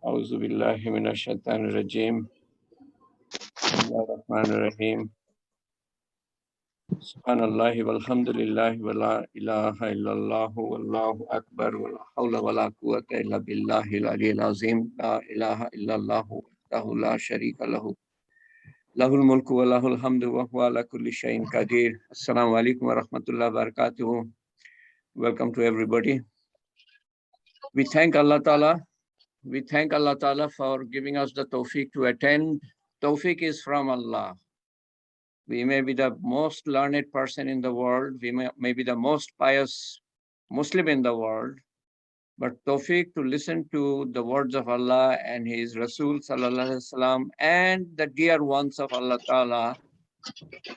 أعوذ بالله من الشيطان الرجيم بسم الله الرحمن الرحيم سبحان الله والحمد لله ولا إله إلا الله والله أكبر ولا حول ولا قوة إلا بالله العلي العظيم لا إله إلا الله وحده لا شريك له له الملك وله الحمد وهو على كل شيء قدير. Assalamu alaikum wa rahmatullahi wa barakatuh. Welcome to everybody. We thank Allah Ta'ala. We thank Allah Ta'ala for giving us the tawfiq to attend. Tawfiq is from Allah. We may be the most learned person in the world. We may be the most pious Muslim in the world. But tawfiq to listen to the words of Allah and His Rasul Sallallahu Alaihi Wasallam and the dear ones of Allah Ta'ala,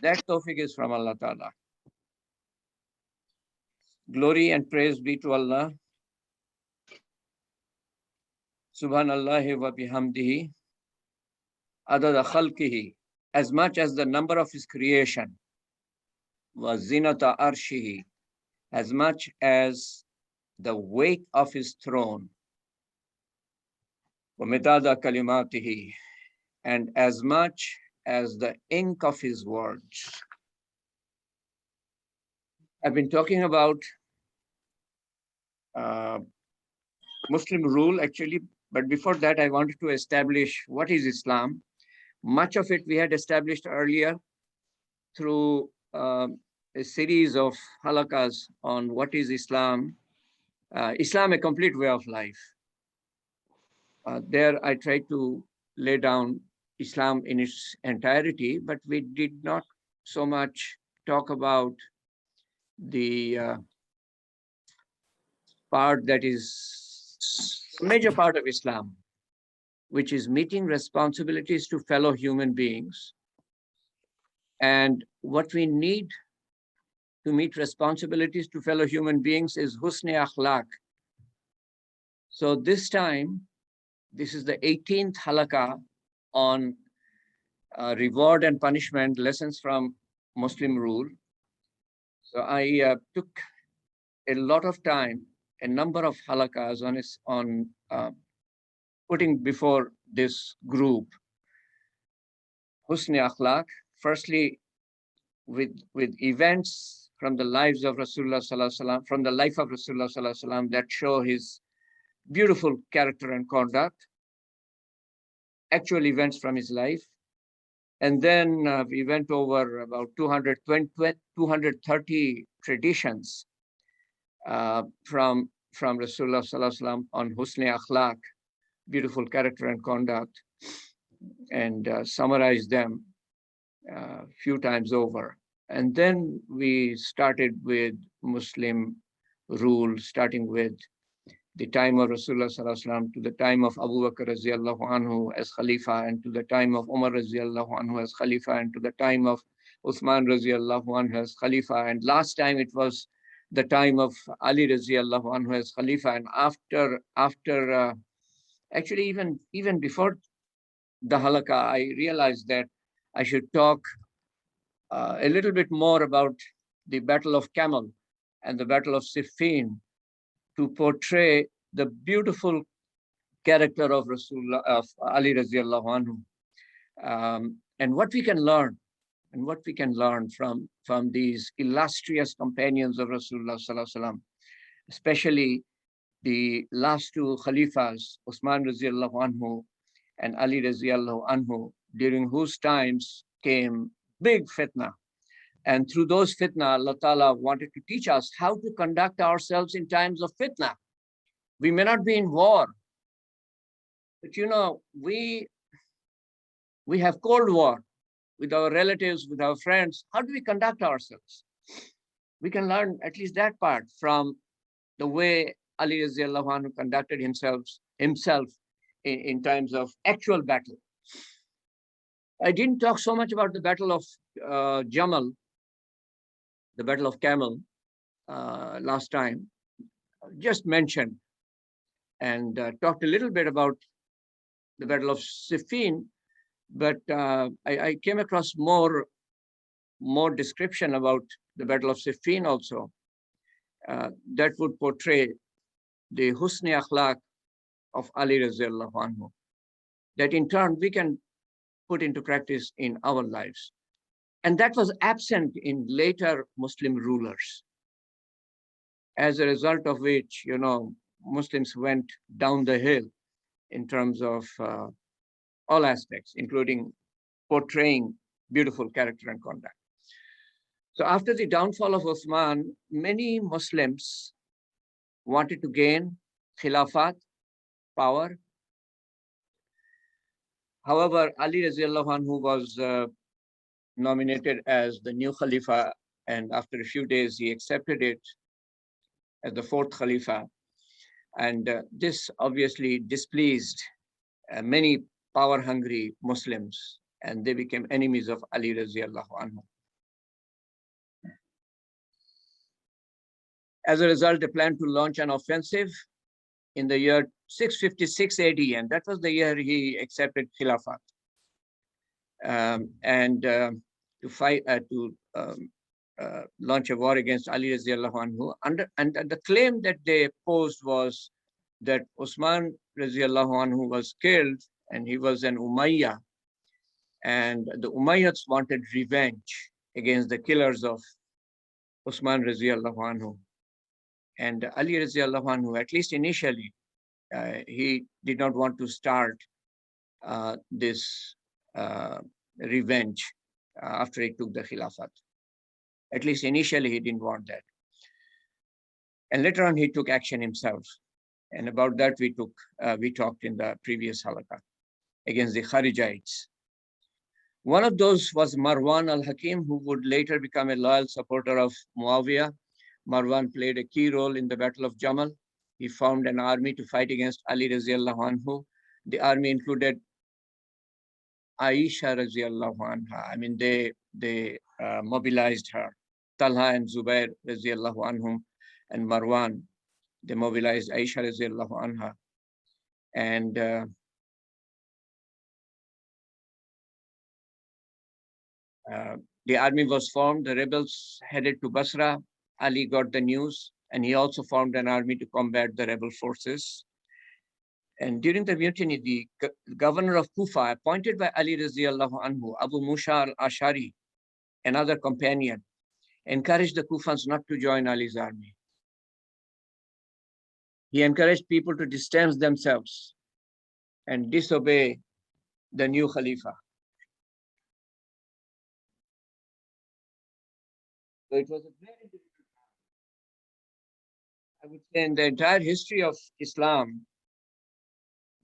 that tawfiq is from Allah Ta'ala. Glory and praise be to Allah. Subhanallahi wa bihamdihi. Adada khalqihi. As much as the number of His creation. Wa zinata arshihi. As much as the weight of His throne. Wa midada kalimatihi. And as much as the ink of His words. I've been talking about Muslim rule actually, but before that I wanted to establish what is Islam. Much of it we had established earlier through a series of halakas on what is Islam. Islam, a complete way of life. There I tried to lay down Islam in its entirety, but we did not so much talk about the part that is a major part of Islam, which is meeting responsibilities to fellow human beings. And what we need to meet responsibilities to fellow human beings is husn akhlaq. So this time, this is the 18th halaqah on reward and punishment, lessons from Muslim rule. So I took a lot of time, a number of halaqahs on putting before this group husn akhlaq. Firstly, with events from the lives of Rasulullah Sallallahu Alaihi Wasallam, from the life of Rasulullah Sallallahu Alaihi Wasallam that show his beautiful character and conduct, actual events from his life. And then we went over about 230 traditions from Rasulullah Sallallahu Alaihi Wasallam on husn akhlaq, beautiful character and conduct, and summarized them a few times over. And then we started with Muslim rule, starting with the time of Rasulullah Sallallahu Alaihi Wasallam to the time of Abu Bakr Radiallahu Anhu as Khalifa, and to the time of Umar Radiallahu Anhu as Khalifa, and to the time of Uthman Radiallahu Anhu as Khalifa. And last time it was the time of Ali Radiallahu Anhu as Khalifa. And after actually even before the halaqah, I realized that I should talk a little bit more about the Battle of Camel and the Battle of Siffin to portray the beautiful character of Rasulullah, of Ali Radiallahu Anhu, and what we can learn, from these illustrious companions of Rasulullah Sallallahu Alaihi Wasallam, especially the last two Khalifas, Uthman Radiallahu Anhu and Ali Radiallahu Anhu, during whose times came big fitna. And through those fitna, Allah Ta'ala wanted to teach us how to conduct ourselves in times of fitna. We may not be in war, but we have Cold War with our relatives, with our friends. How do we conduct ourselves? We can learn at least that part from the way Ali Radiallahu Anhu conducted himself in times of actual battle. I didn't talk so much about the Battle of Jamal, the Battle of Camel, last time. Just mentioned and talked a little bit about the Battle of Siffin, but I came across more description about the Battle of Siffin also that would portray the husn akhlaq of Ali radiallahu anhu, that in turn we can put into practice in our lives. And that was absent in later Muslim rulers, as a result of which, Muslims went down the hill in terms of all aspects, including portraying beautiful character and conduct. So after the downfall of Uthman, many Muslims wanted to gain khilafat, power. However, Ali radiallahu anhu was nominated as the new Khalifa, and after a few days, he accepted it as the fourth Khalifa. And this obviously displeased many power-hungry Muslims, and they became enemies of Ali radiallahu anhu. As a result, they planned to launch an offensive in the year 656 AD, and that was the year he accepted Khilafat. To fight, launch a war against Ali radiallahu anhu. And the claim that they posed was that Usman radiallahu anhu was killed, and he was an Umayyad, and the Umayyads wanted revenge against the killers of Usman radiallahu anhu. And Ali radiallahu anhu, at least initially, he did not want to start this revenge after he took the Khilafat. At least initially, he didn't want that. And later on, he took action himself. And about that, we talked in the previous halaqah against the Kharijites. One of those was Marwan al-Hakim, who would later become a loyal supporter of Muawiyah. Marwan played a key role in the Battle of Jamal. He formed an army to fight against Ali radiallahu anhu. The army included Aisha radiallahu anha. I mean, they mobilized her. Talha and Zubair radiallahu anhum, and Marwan, they mobilized Aisha radiallahu anha. And the army was formed. The rebels headed to Basra. Ali got the news, and he also formed an army to combat the rebel forces. And during the mutiny, the governor of Kufa, appointed by Ali radiallahu anhu, Abu Musa al-Ashari, another companion, encouraged the Kufans not to join Ali's army. He encouraged people to distance themselves and disobey the new Khalifa. So it was a very difficult time. I would say in the entire history of Islam,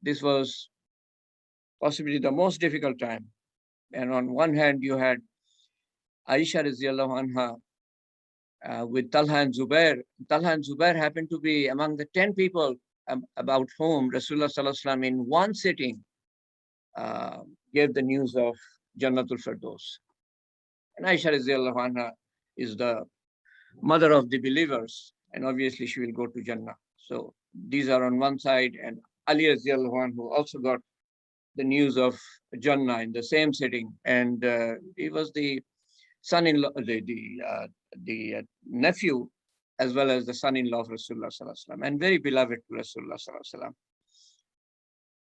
this was possibly the most difficult time. And on one hand, you had Aisha radiallahu anha with Talha and Zubair. Talha and Zubair happened to be among the 10 people about whom Rasulullah sallallahu alaihi wasallam in one sitting gave the news of Jannatul Firdaus. And Aisha radiallahu anha is the mother of the believers, and obviously she will go to Jannah. So these are on one side, and Ali radiallahu anhu also got the news of Jannah in the same sitting, and he was the son-in-law, the nephew, as well as the son-in-law of Rasulullah sallallahu alaihi wasallam, and very beloved to Rasulullah sallallahu alaihi wasallam.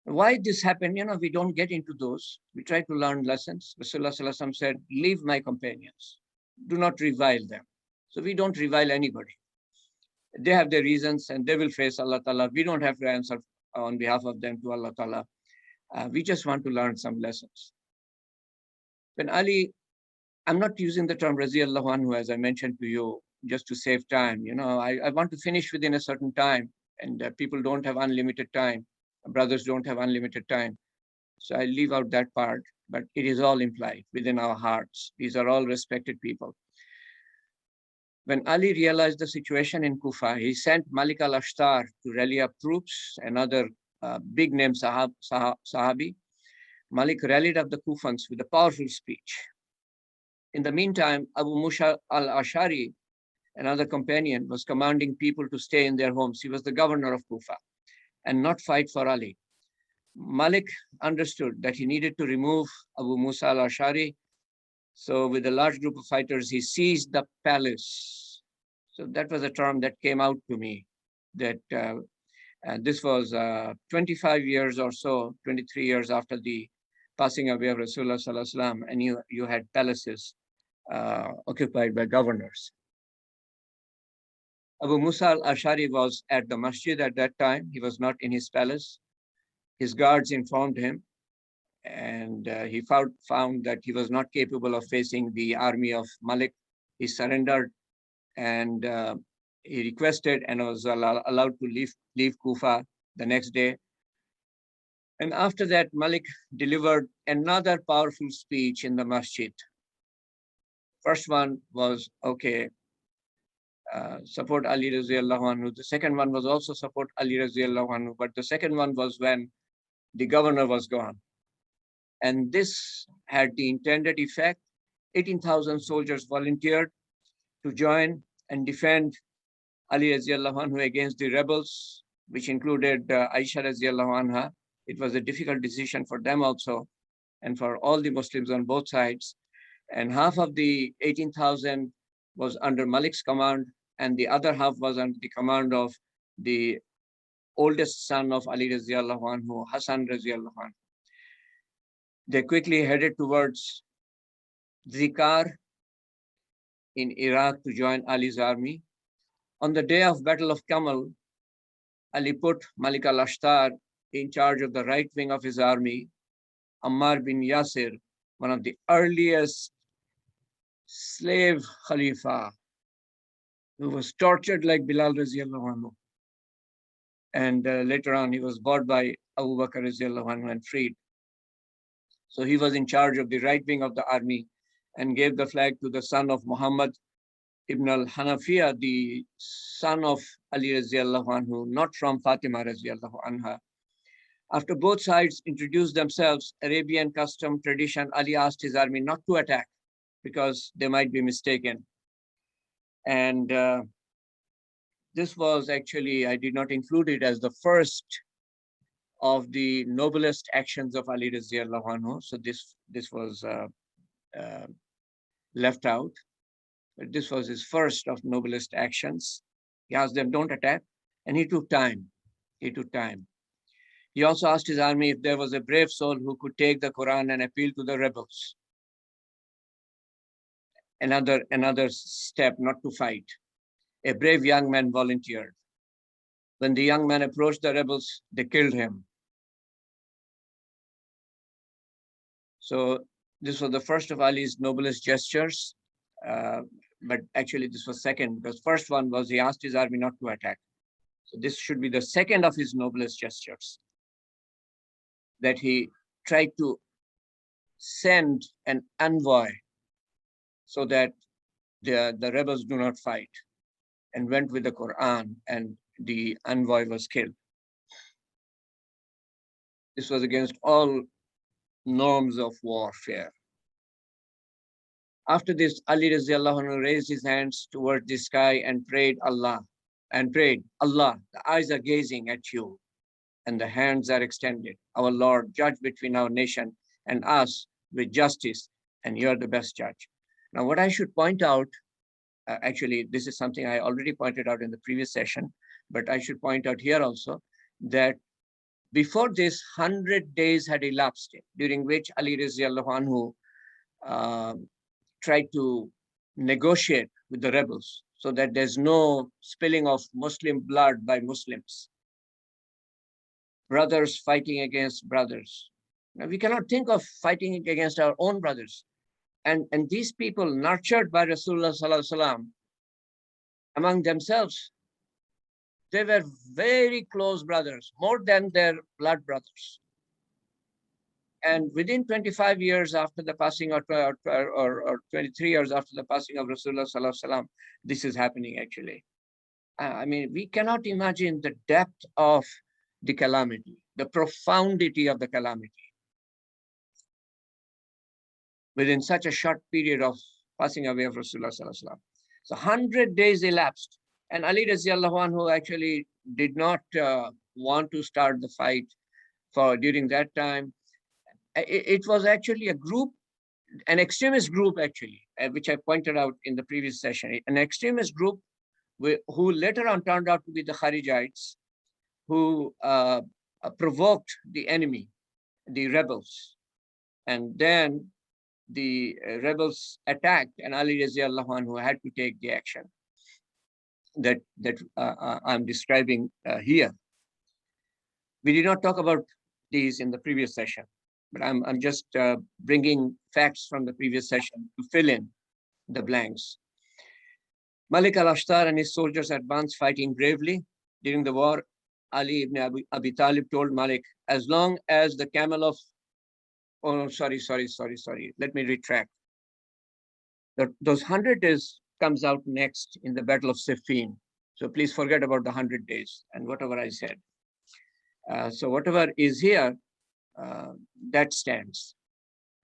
Why this happened, we don't get into those. We try to learn lessons. Rasulullah sallallahu alaihi wasallam said, "Leave my companions. Do not revile them." So we don't revile anybody. They have their reasons, and they will face Allah Ta'ala. We don't have to answer on behalf of them to Allah Ta'ala. We just want to learn some lessons. When Ali, I'm not using the term Radiallahu anhu, as I mentioned to you, just to save time. I want to finish within a certain time, and people don't have unlimited time. Brothers don't have unlimited time. So I leave out that part, but it is all implied within our hearts. These are all respected people. When Ali realized the situation in Kufa, he sent Malik al-Ashtar to rally up troops, another big name Sahabi. Malik rallied up the Kufans with a powerful speech. In the meantime, Abu Musa al-Ashari, another companion, was commanding people to stay in their homes. He was the governor of Kufa and not fight for Ali. Malik understood that he needed to remove Abu Musa al-Ashari. So with a large group of fighters, he seized the palace. So that was a term that came out to me, that And this was 25 years or so, 23 years after the passing away of Rasulullah Sallallahu Alaihi Wasallam, and you had palaces occupied by governors. Abu Musa al-Ashari was at the masjid at that time. He was not in his palace. His guards informed him, and he found that he was not capable of facing the army of Malik. He surrendered, and he requested and was allowed to leave Kufa the next day. And after that, Malik delivered another powerful speech in the masjid. First one was, okay, support Ali Radhiyallahu Anhu. The second one was also support Ali Radhiyallahu Anhu, but the second one was when the governor was gone. And this had the intended effect. 18,000 soldiers volunteered to join and defend Ali Radhiyallahu Anhu against the rebels, which included Aisha Radhiyallahu Anha. It was a difficult decision for them also, and for all the Muslims on both sides. And half of the 18,000 was under Malik's command, and the other half was under the command of the oldest son of Ali Radhiyallahu Anhu, Hassan Radhiyallahu Anhu. They quickly headed towards Zikar in Iraq to join Ali's army. On the day of Battle of Kamal, Ali put Malik al-Ashtar in charge of the right wing of his army. Ammar bin Yasir, one of the earliest slave Khalifa, who was tortured like Bilal Radhiyallahu Anhu. And later on, he was bought by Abu Bakr Radhiyallahu Anhu and freed. So he was in charge of the right wing of the army and gave the flag to the son of Muhammad ibn al-Hanafiya, the son of Ali Radhiyallahu Anhu, not from Fatima Radhiyallahu Anha. After both sides introduced themselves, Arabian custom, tradition, Ali asked his army not to attack because they might be mistaken. And this was actually, I did not include it as the first of the noblest actions of Ali Radhiyallahu Anhu. So this was left out. But this was his first of noblest actions. He asked them, don't attack. And he took time. He took time. He also asked his army if there was a brave soul who could take the Quran and appeal to the rebels. Another step, not to fight. A brave young man volunteered. When the young man approached the rebels, they killed him. So this was the first of Ali's noblest gestures, but actually this was second, because first one was he asked his army not to attack. So this should be the second of his noblest gestures, that he tried to send an envoy so that the rebels do not fight, and went with the Quran, and the envoy was killed. This was against all norms of warfare. After this, Ali Radhiyallahu Anhu raised his hands towards the sky and prayed, Allah, the eyes are gazing at you and the hands are extended. Our Lord, judge between our nation and us with justice, and you're the best judge. Now, what I should point out, actually, this is something I already pointed out in the previous session, but I should point out here also that before this, 100 days had elapsed, during which Ali Radhiyallahu Anhu tried to negotiate with the rebels so that there's no spilling of Muslim blood by Muslims. Brothers fighting against brothers. Now, we cannot think of fighting against our own brothers. And these people, nurtured by Rasulullah Sallallahu Alaihi Wasallam, among themselves, they were very close brothers, more than their blood brothers. And within 25 years after the passing, or 23 years after the passing of Rasulullah Sallallahu Alaihi Wasallam, this is happening actually. I mean, we cannot imagine the depth of the calamity, the profundity of the calamity within such a short period of passing away of Rasulullah Sallallahu Alaihi Wasallam. So 100 days elapsed, and Ali Radhiyallahu Anhu actually did not want to start the fight during that time. It was actually a group, an extremist group actually, which I pointed out in the previous session, an extremist group who later on turned out to be the Kharijites. who provoked the enemy, the rebels. And then the rebels attacked, and Ali Radiallahu anhu had to take the action that I'm describing here. We did not talk about these in the previous session, but I'm just bringing facts from the previous session to fill in the blanks. Malik al-Ashtar and his soldiers advanced fighting bravely. During the war, Ali ibn Abi Talib told Malik, as long as the camel of, oh, sorry. Let me retract. Those 100 days comes out next in the Battle of Siffin. So please forget about the 100 days and whatever I said. So whatever is here, that stands.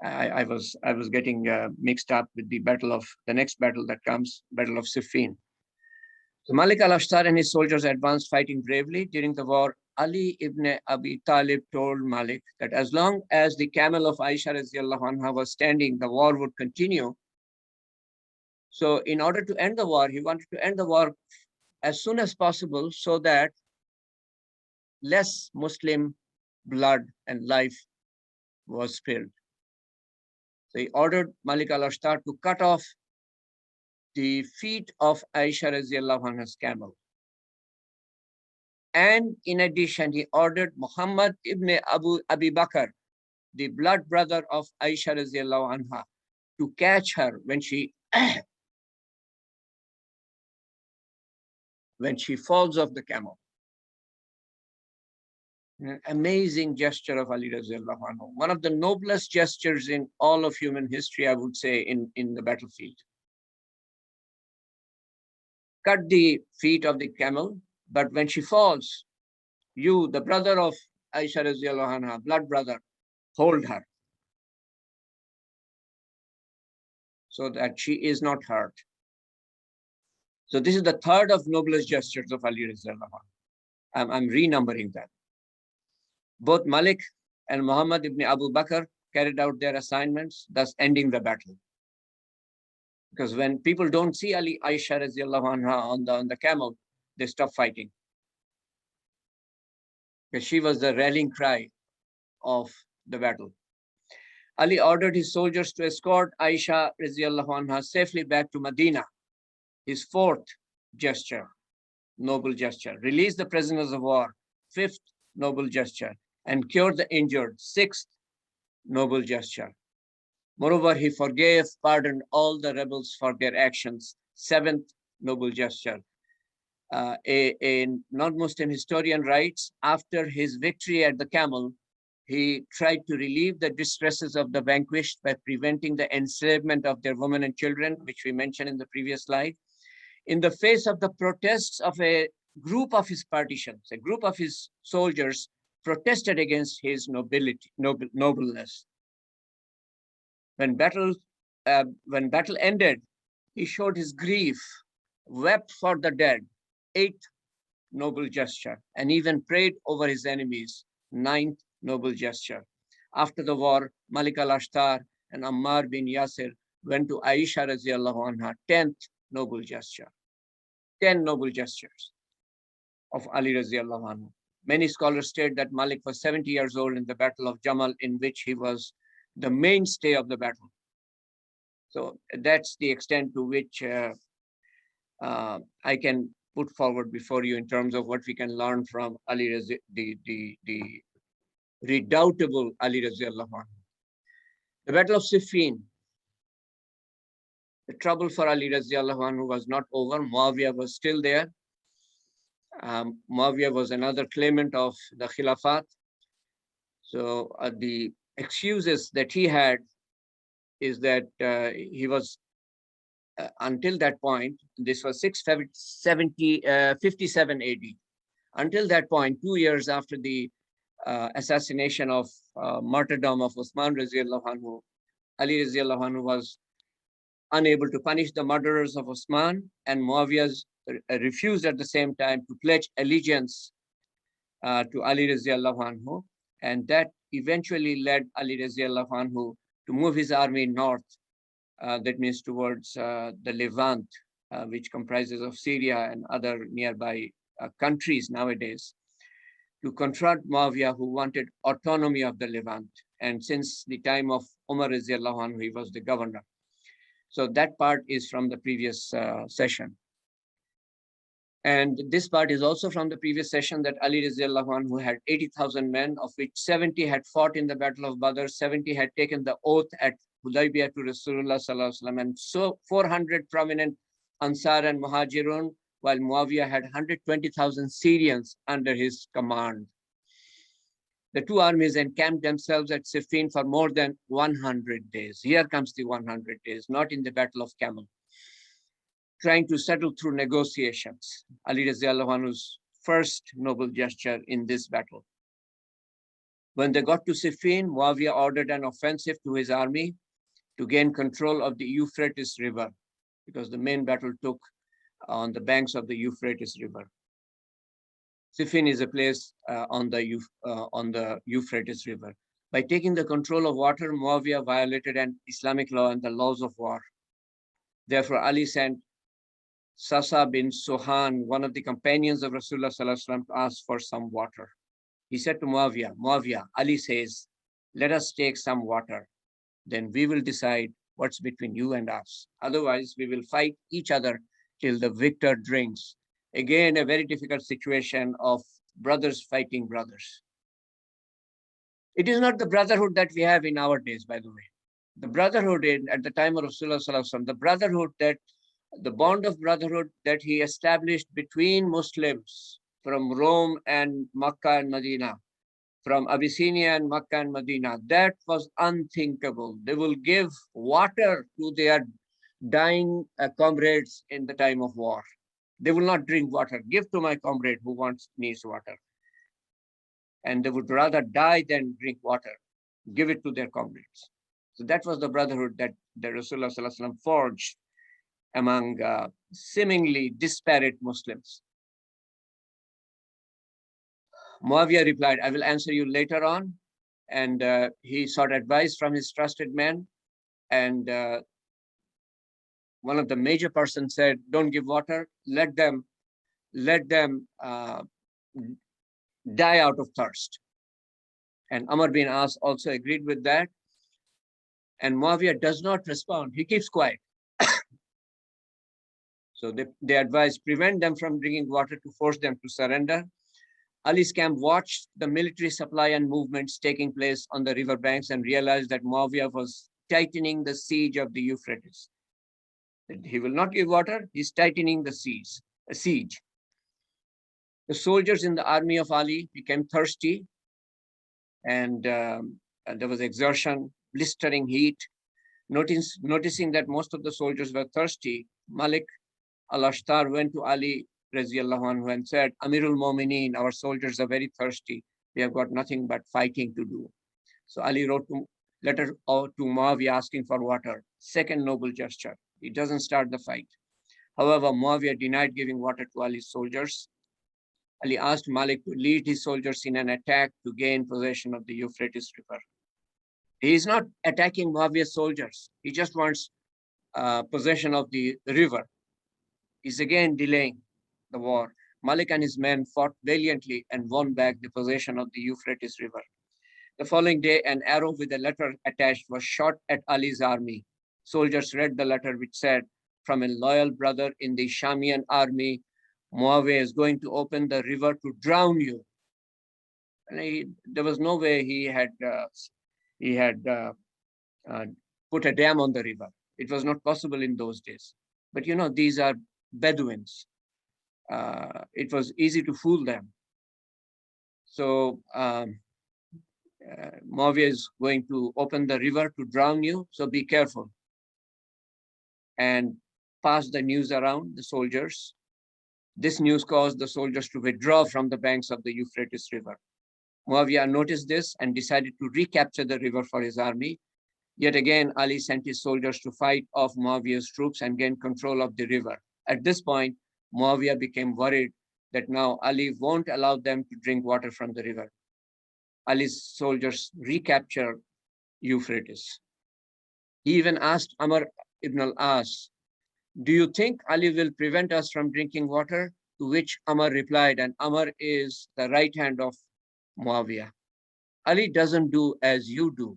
I was getting mixed up with the next battle that comes, Battle of Siffin. So Malik al-Ashtar and his soldiers advanced fighting bravely. During the war, Ali ibn Abi Talib told Malik that as long as the camel of Aisha radiallahu anha was standing, the war would continue. So in order to end the war, he wanted to end the war as soon as possible so that less Muslim blood and life was spilled. So he ordered Malik al-Ashtar to cut off the feet of Aisha radiallahu anha's camel. And in addition, he ordered Muhammad ibn Abi Bakr, the blood brother of Aisha radiallahu anha, to catch her when she falls off the camel. An amazing gesture of Ali radiallahu anhu. One of the noblest gestures in all of human history, I would say, in the battlefield. Cut the feet of the camel, but when she falls, you, the brother of Aisha radiallahu anha, blood brother, hold her so that she is not hurt. So this is the third of noblest gestures of Ali radiallahu anhu. I'm renumbering that. Both Malik and Muhammad ibn Abu Bakr carried out their assignments, thus ending the battle. Because when people don't see Aisha radiallahu anha on the camel, they stop fighting. Because she was the rallying cry of the battle. Ali ordered his soldiers to escort Aisha radiallahu anha safely back to Medina. His fourth gesture, noble gesture. Release the prisoners of war, fifth noble gesture. And cure the injured, sixth noble gesture. Moreover, he forgave, pardoned all the rebels for their actions, seventh noble gesture. A non-Muslim historian writes, after his victory at the camel, he tried to relieve the distresses of the vanquished by preventing the enslavement of their women and children, which we mentioned in the previous slide. In the face of the protests of a group of his partitions, a group of his soldiers protested against his nobleness. When battle ended, he showed his grief, wept for the dead, eighth noble gesture, and even prayed over his enemies, ninth noble gesture. After the war, Malik al-Ashtar and Ammar bin Yasir went to Aisha radiallahu anha, 10th noble gesture. 10 noble gestures of Ali radiallahu anhu. Many scholars state that Malik was 70 years old in the Battle of Jamal, in which he was the mainstay of the battle. So that's the extent to which I can put forward before you in terms of what we can learn from Ali, the redoubtable Ali radiallahu anhu. The Battle of Siffin. The trouble for Ali radiallahu anhu was not over. Muawiyah was still there. Muawiyah was another claimant of the Khilafat. So the excuses that he had is that he was, until that point, this was 657 AD. Until that point, 2 years after the assassination of martyrdom of Uthman radiallahu anhu, Ali radiallahu anhu was unable to punish the murderers of Uthman, and Muawiyah refused at the same time to pledge allegiance to Ali radiallahu anhu, and that eventually led Ali radiallahu anhu to move his army north, that means towards the Levant, which comprises of Syria and other nearby countries nowadays. to confront Muawiyah, who wanted autonomy of the Levant. And since the time of Umar radiallahu anhu, he was the governor. So that part is from the previous session. And this part is also from the previous session, that Ali radiallahu anhu had 80,000 men, of which 70 had fought in the Battle of Badr, 70 had taken the oath at Hudaybiyah to Rasulullah sallallahu alaihi wasallam, and so 400 prominent Ansar and Muhajirun, while Muawiyah had 120,000 Syrians under his command. The two armies encamped themselves at Siffin for more than 100 days. Here comes the 100 days, not in the Battle of Camel, trying to settle through negotiations. Ali radiallahu anhu's first noble gesture in this battle. When they got to Siffin, Muawiyah ordered an offensive to his army to gain control of the Euphrates River, because the main battle took on the banks of the Euphrates River. Siffin is a place on the Euphrates River. By taking the control of water, Muawiyah violated an Islamic law and the laws of war. Therefore, Ali sent Sasa bin Suhan, one of the companions of Rasulullah sallallahu alaihi wasallam, to ask for some water. He said to Muawiyah, Muawiyah, Ali says, let us take some water. Then we will decide what's between you and us. Otherwise, we will fight each other till the victor drinks. Again, a very difficult situation of brothers fighting brothers. It is not the brotherhood that we have in our days, by the way. The brotherhood at the time of Rasulullah sallallahu alaihi wasallam, the brotherhood the bond of brotherhood that he established between Muslims from Rome and Makkah and Medina, from Abyssinia and Makkah and Medina, that was unthinkable. They will give water to their dying comrades in the time of war. They will not drink water. Give to my comrade who needs water. And they would rather die than drink water. Give it to their comrades. So that was the brotherhood that the Rasulullah sallallahu alaihi wasallam forged among seemingly disparate Muslims. Muawiyah replied, I will answer you later on. And he sought advice from his trusted men. And one of the major persons said, don't give water, let them die out of thirst. And Amr bin As also agreed with that. And Muawiyah does not respond. He keeps quiet. So they advised, prevent them from drinking water to force them to surrender. Ali's camp watched the military supply and movements taking place on the river banks and realized that Muawiyah was tightening the siege of the Euphrates. He will not give water, he's tightening the siege. The soldiers in the army of Ali became thirsty, and there was exertion, blistering heat. Noticing that most of the soldiers were thirsty, Malik al-Ashtar went to Ali radiallahu anhu and said, Amirul Mu'mineen, our soldiers are very thirsty. We have got nothing but fighting to do. So Ali wrote a letter to Muawiyah asking for water. Second noble gesture. He doesn't start the fight. However, Muawiyah denied giving water to Ali's soldiers. Ali asked Malik to lead his soldiers in an attack to gain possession of the Euphrates River. He is not attacking Muawiyah's soldiers. He just wants possession of the river. He's again delaying the war. Malik and his men fought valiantly and won back the possession of the Euphrates River. The following day, an arrow with a letter attached was shot at Ali's army. Soldiers read the letter, which said, from a loyal brother in the Shamian army, Muawiyah is going to open the river to drown you. And there was no way he had put a dam on the river. It was not possible in those days. But you know, these are Bedouins. It was easy to fool them. So Muawiyah is going to open the river to drown you, so be careful. And pass the news around the soldiers. This news caused the soldiers to withdraw from the banks of the Euphrates River. Muawiyah noticed this and decided to recapture the river for his army. Yet again, Ali sent his soldiers to fight off Muawiyah's troops and gain control of the river. At this point, Muawiyah became worried that now Ali won't allow them to drink water from the river. Ali's soldiers recaptured Euphrates. He even asked Amr ibn al-As, do you think Ali will prevent us from drinking water? To which Amr replied, and Amr is the right hand of Muawiyah. Ali doesn't do as you do.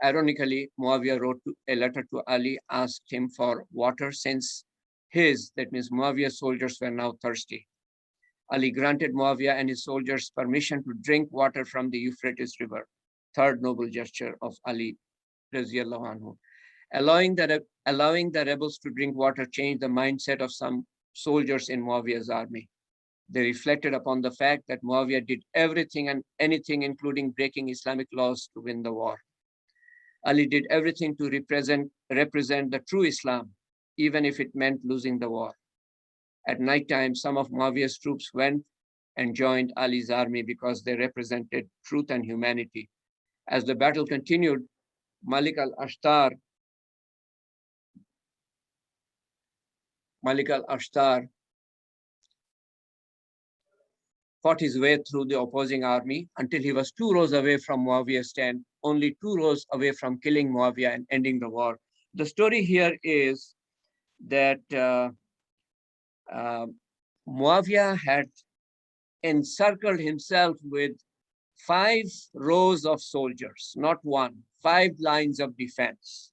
Ironically, Muawiyah wrote a letter to Ali, asked him for water since that means Muawiyah's soldiers were now thirsty. Ali granted Muawiyah and his soldiers permission to drink water from the Euphrates River, third noble gesture of Ali, radiallahu anhu. Allowing the rebels to drink water changed the mindset of some soldiers in Muawiyah's army. They reflected upon the fact that Muawiyah did everything and anything, including breaking Islamic laws, to win the war. Ali did everything to represent the true Islam, even if it meant losing the war. At nighttime, some of Muawiyah's troops went and joined Ali's army because they represented truth and humanity. As the battle continued, Malik al-Ashtar fought his way through the opposing army until he was 2 rows away from Muawiyah's stand, only 2 rows away from killing Muawiyah and ending the war. The story here is that Muawiyah had encircled himself with 5 rows of soldiers, not one, 5 lines of defense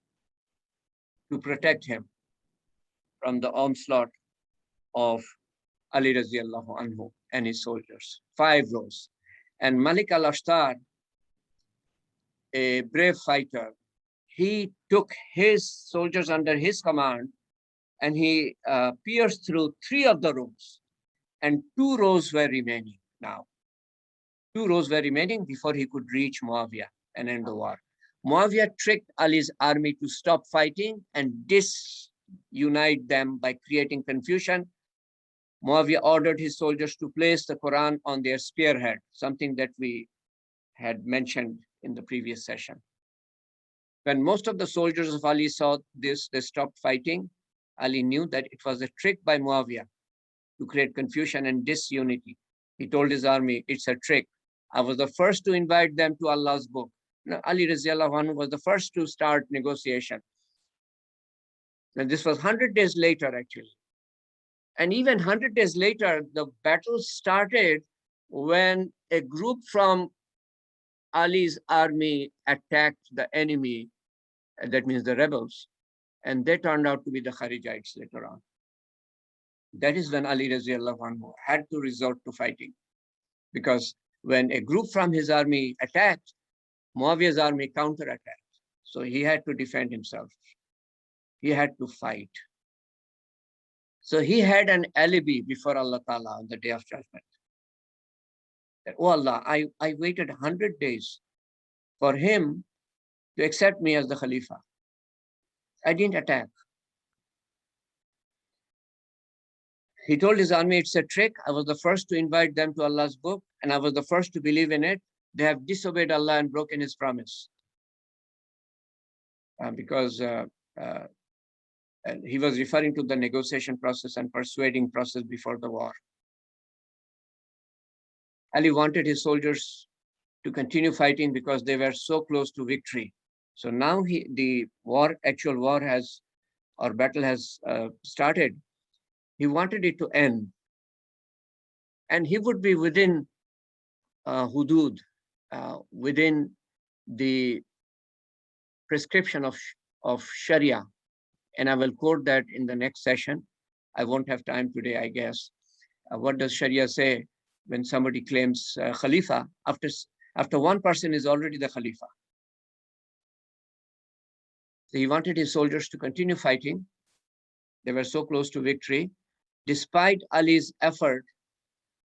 to protect him from the onslaught of Ali radiallahu anhu and his soldiers, 5 rows. And Malik al-Ashtar, a brave fighter, he took his soldiers under his command and he pierced through 3 of the rows, and 2 rows were remaining now. 2 rows were remaining before he could reach Muawiyah and end the war. Muawiyah tricked Ali's army to stop fighting and disunite them by creating confusion. Muawiyah ordered his soldiers to place the Quran on their spearhead, something that we had mentioned in the previous session. When most of the soldiers of Ali saw this, they stopped fighting. Ali knew that it was a trick by Muawiyah to create confusion and disunity. He told his army, it's a trick. I was the first to invite them to Allah's book. Now, Ali radiallahu anhu was the first to start negotiation. And this was 100 days later, actually. And even 100 days later, the battle started when a group from Ali's army attacked the enemy, that means the rebels, and they turned out to be the Kharijites later on. That is when Ali radiallahu anhu had to resort to fighting, because when a group from his army attacked, Muawiyah's army counterattacked. So he had to defend himself. He had to fight. So he had an alibi before Allah Ta'ala on the day of judgment. That, oh Allah, I waited 100 days for him to accept me as the Khalifa. I didn't attack. He told his army, it's a trick. I was the first to invite them to Allah's book, and I was the first to believe in it. They have disobeyed Allah and broken his promise. Because he was referring to the negotiation process and persuading process before the war. Ali wanted his soldiers to continue fighting because they were so close to victory. So now the actual war battle has started. He wanted it to end. And he would be within hudud, within the prescription of Sharia. And I will quote that in the next session. I won't have time today, I guess. What does Sharia say when somebody claims Khalifa after one person is already the Khalifa? So he wanted his soldiers to continue fighting. They were so close to victory. Despite Ali's effort,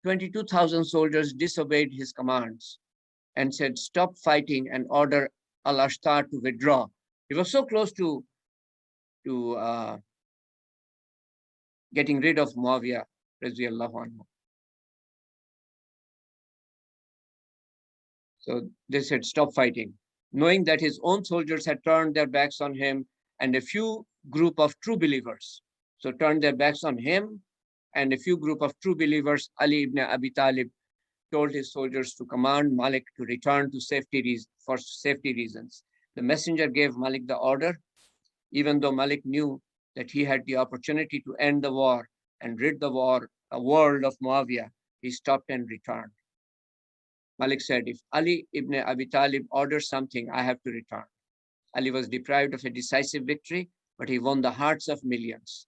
22,000 soldiers disobeyed his commands and said, stop fighting and order al-Ashtar to withdraw. He was so close to getting rid of Muawiyah radiallahu anhu. So they said, stop fighting, knowing that his own soldiers had turned their backs on him and a few group of true believers. So turned their backs on him and a few group of true believers. Ali ibn Abi Talib told his soldiers to command Malik to return to for safety reasons. The messenger gave Malik the order, even though Malik knew that he had the opportunity to end the war and rid the world of Muawiyah. He stopped and returned. Malik said, if Ali ibn Abi Talib orders something, I have to return. Ali was deprived of a decisive victory, but he won the hearts of millions.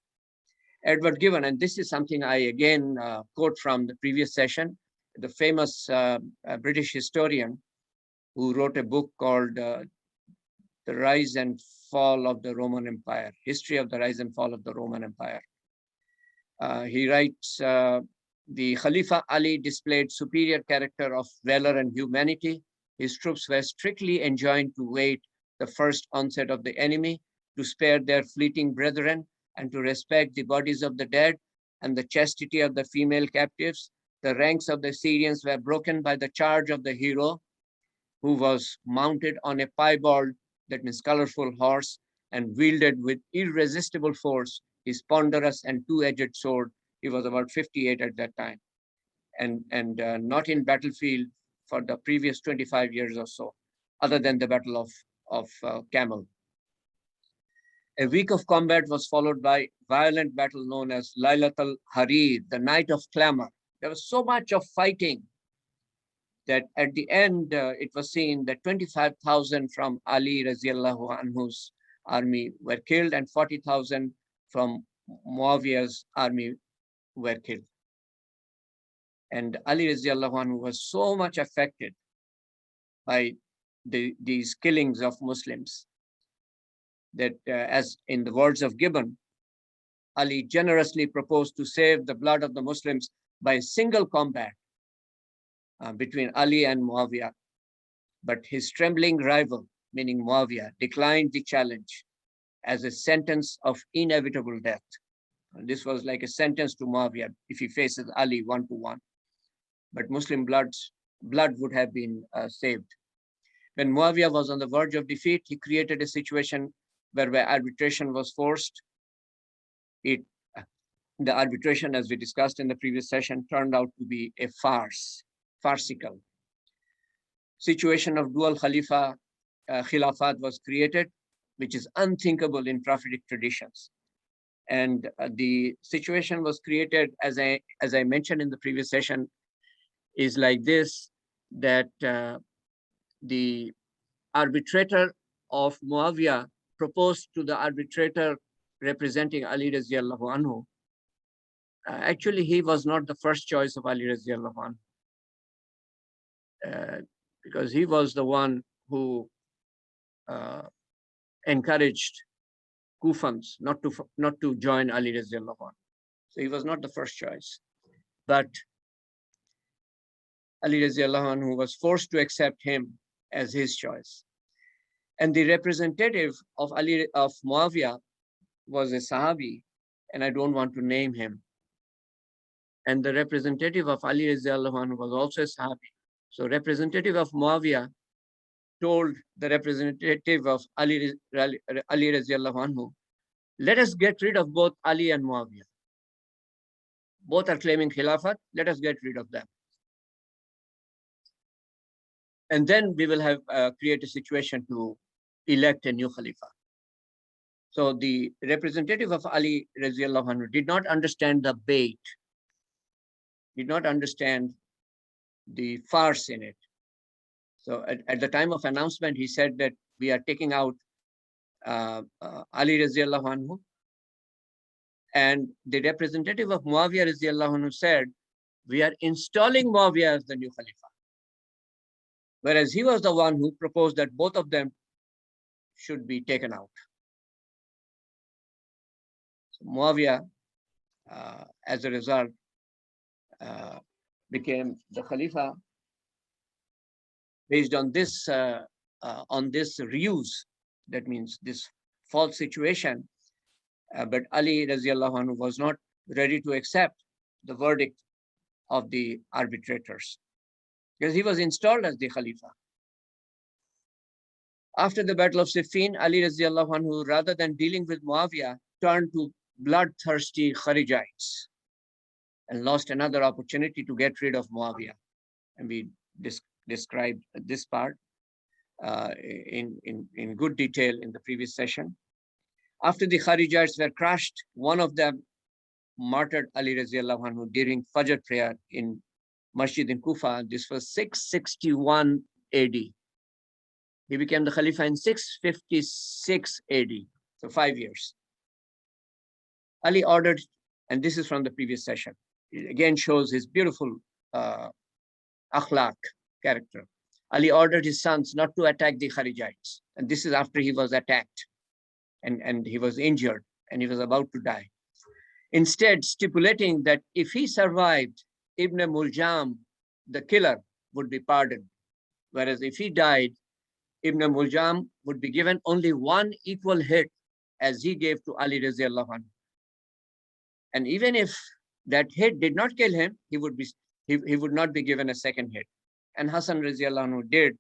Edward Gibbon, and this is something I again quote from the previous session, the famous British historian who wrote a book called The Rise and Fall of the Roman Empire, History of the Rise and Fall of the Roman Empire. He writes, the Khalifa Ali displayed superior character of valor and humanity. His troops were strictly enjoined to wait the first onset of the enemy, to spare their fleeting brethren, and to respect the bodies of the dead and the chastity of the female captives. The ranks of the Syrians were broken by the charge of the hero, who was mounted on a piebald, that means colorful horse, and wielded with irresistible force his ponderous and two-edged sword. He was about 58 at that time, and not in battlefield for the previous 25 years or so, other than the Battle of Camel. A week of combat was followed by violent battle known as Laylat al-Harir, the night of clamor. There was so much of fighting that at the end, it was seen that 25,000 from Ali Raziallahu Anhu's army were killed and 40,000 from Muawiyah's army were killed. And Ali Raziallahu Anhu was so much affected by these killings of Muslims that, as in the words of Gibbon, Ali generously proposed to save the blood of the Muslims by a single combat between Ali and Muawiyah. But his trembling rival, meaning Muawiyah, declined the challenge as a sentence of inevitable death. And this was like a sentence to Muawiyah if he faces Ali 1-1. But Muslim blood would have been saved. When Muawiyah was on the verge of defeat, he created a situation where arbitration was forced. The arbitration, as we discussed in the previous session, turned out to be a farcical. Situation of dual khilafat was created, which is unthinkable in Prophetic traditions. And the situation was created, as I mentioned in the previous session, is like this, that the arbitrator of Muawiyah proposed to the arbitrator representing Ali Raziallahu Anhu. Actually, he was not the first choice of Ali Raziallahu Anhu, because he was the one who encouraged Kufans not to join Ali Raziallahu Anhu. So he was not the first choice. But Ali Raziallahu Anhu was forced to accept him as his choice. And the representative of Muawiyah was a Sahabi, and I don't want to name him. And the representative of Ali Raziallahu Anhu was also a Sahabi. So representative of Muawiyah told the representative of Ali Raziallahu Anhu, let us get rid of both Ali and Muawiyah. Both are claiming Khilafat, let us get rid of them. And then we will have create a situation to elect a new Khalifa. So the representative of Ali Raziallahu Anhu did not understand the bait, did not understand the farce in it. So at the time of announcement, he said that we are taking out Ali Raziallahu Anhu. And the representative of Muawiyah Raziallahu Anhu said, we are installing Muawiyah as the new Khalifa. Whereas he was the one who proposed that both of them should be taken out. So Muawiyah, as a result, became the Khalifa based on this ruse, that means this false situation. But Ali Raziallahu Anhu was not ready to accept the verdict of the arbitrators, because he was installed as the Khalifa. After the Battle of Siffin, Ali Raziallahu Anhu, rather than dealing with Muawiyah, turned to bloodthirsty Kharijites and lost another opportunity to get rid of Muawiyah. And we described this part in good detail in the previous session. After the Kharijites were crushed, one of them martyred Ali Raziallahu Anhu during Fajr prayer in masjid in Kufa. This was 661 AD. He became the Khalifa in 656 AD, so 5 years. Ali ordered, and this is from the previous session, it again shows his beautiful akhlaq, character. Ali ordered his sons not to attack the Kharijites. And this is after he was attacked and he was injured and he was about to die. Instead, stipulating that if he survived, Ibn Muljam, the killer, would be pardoned. Whereas if he died, Ibn Muljam would be given only one equal hit as he gave to Ali Radiallahu anhu. And even if that hit did not kill him, he would not be given a second hit. And Hassan Radiallahu anhu did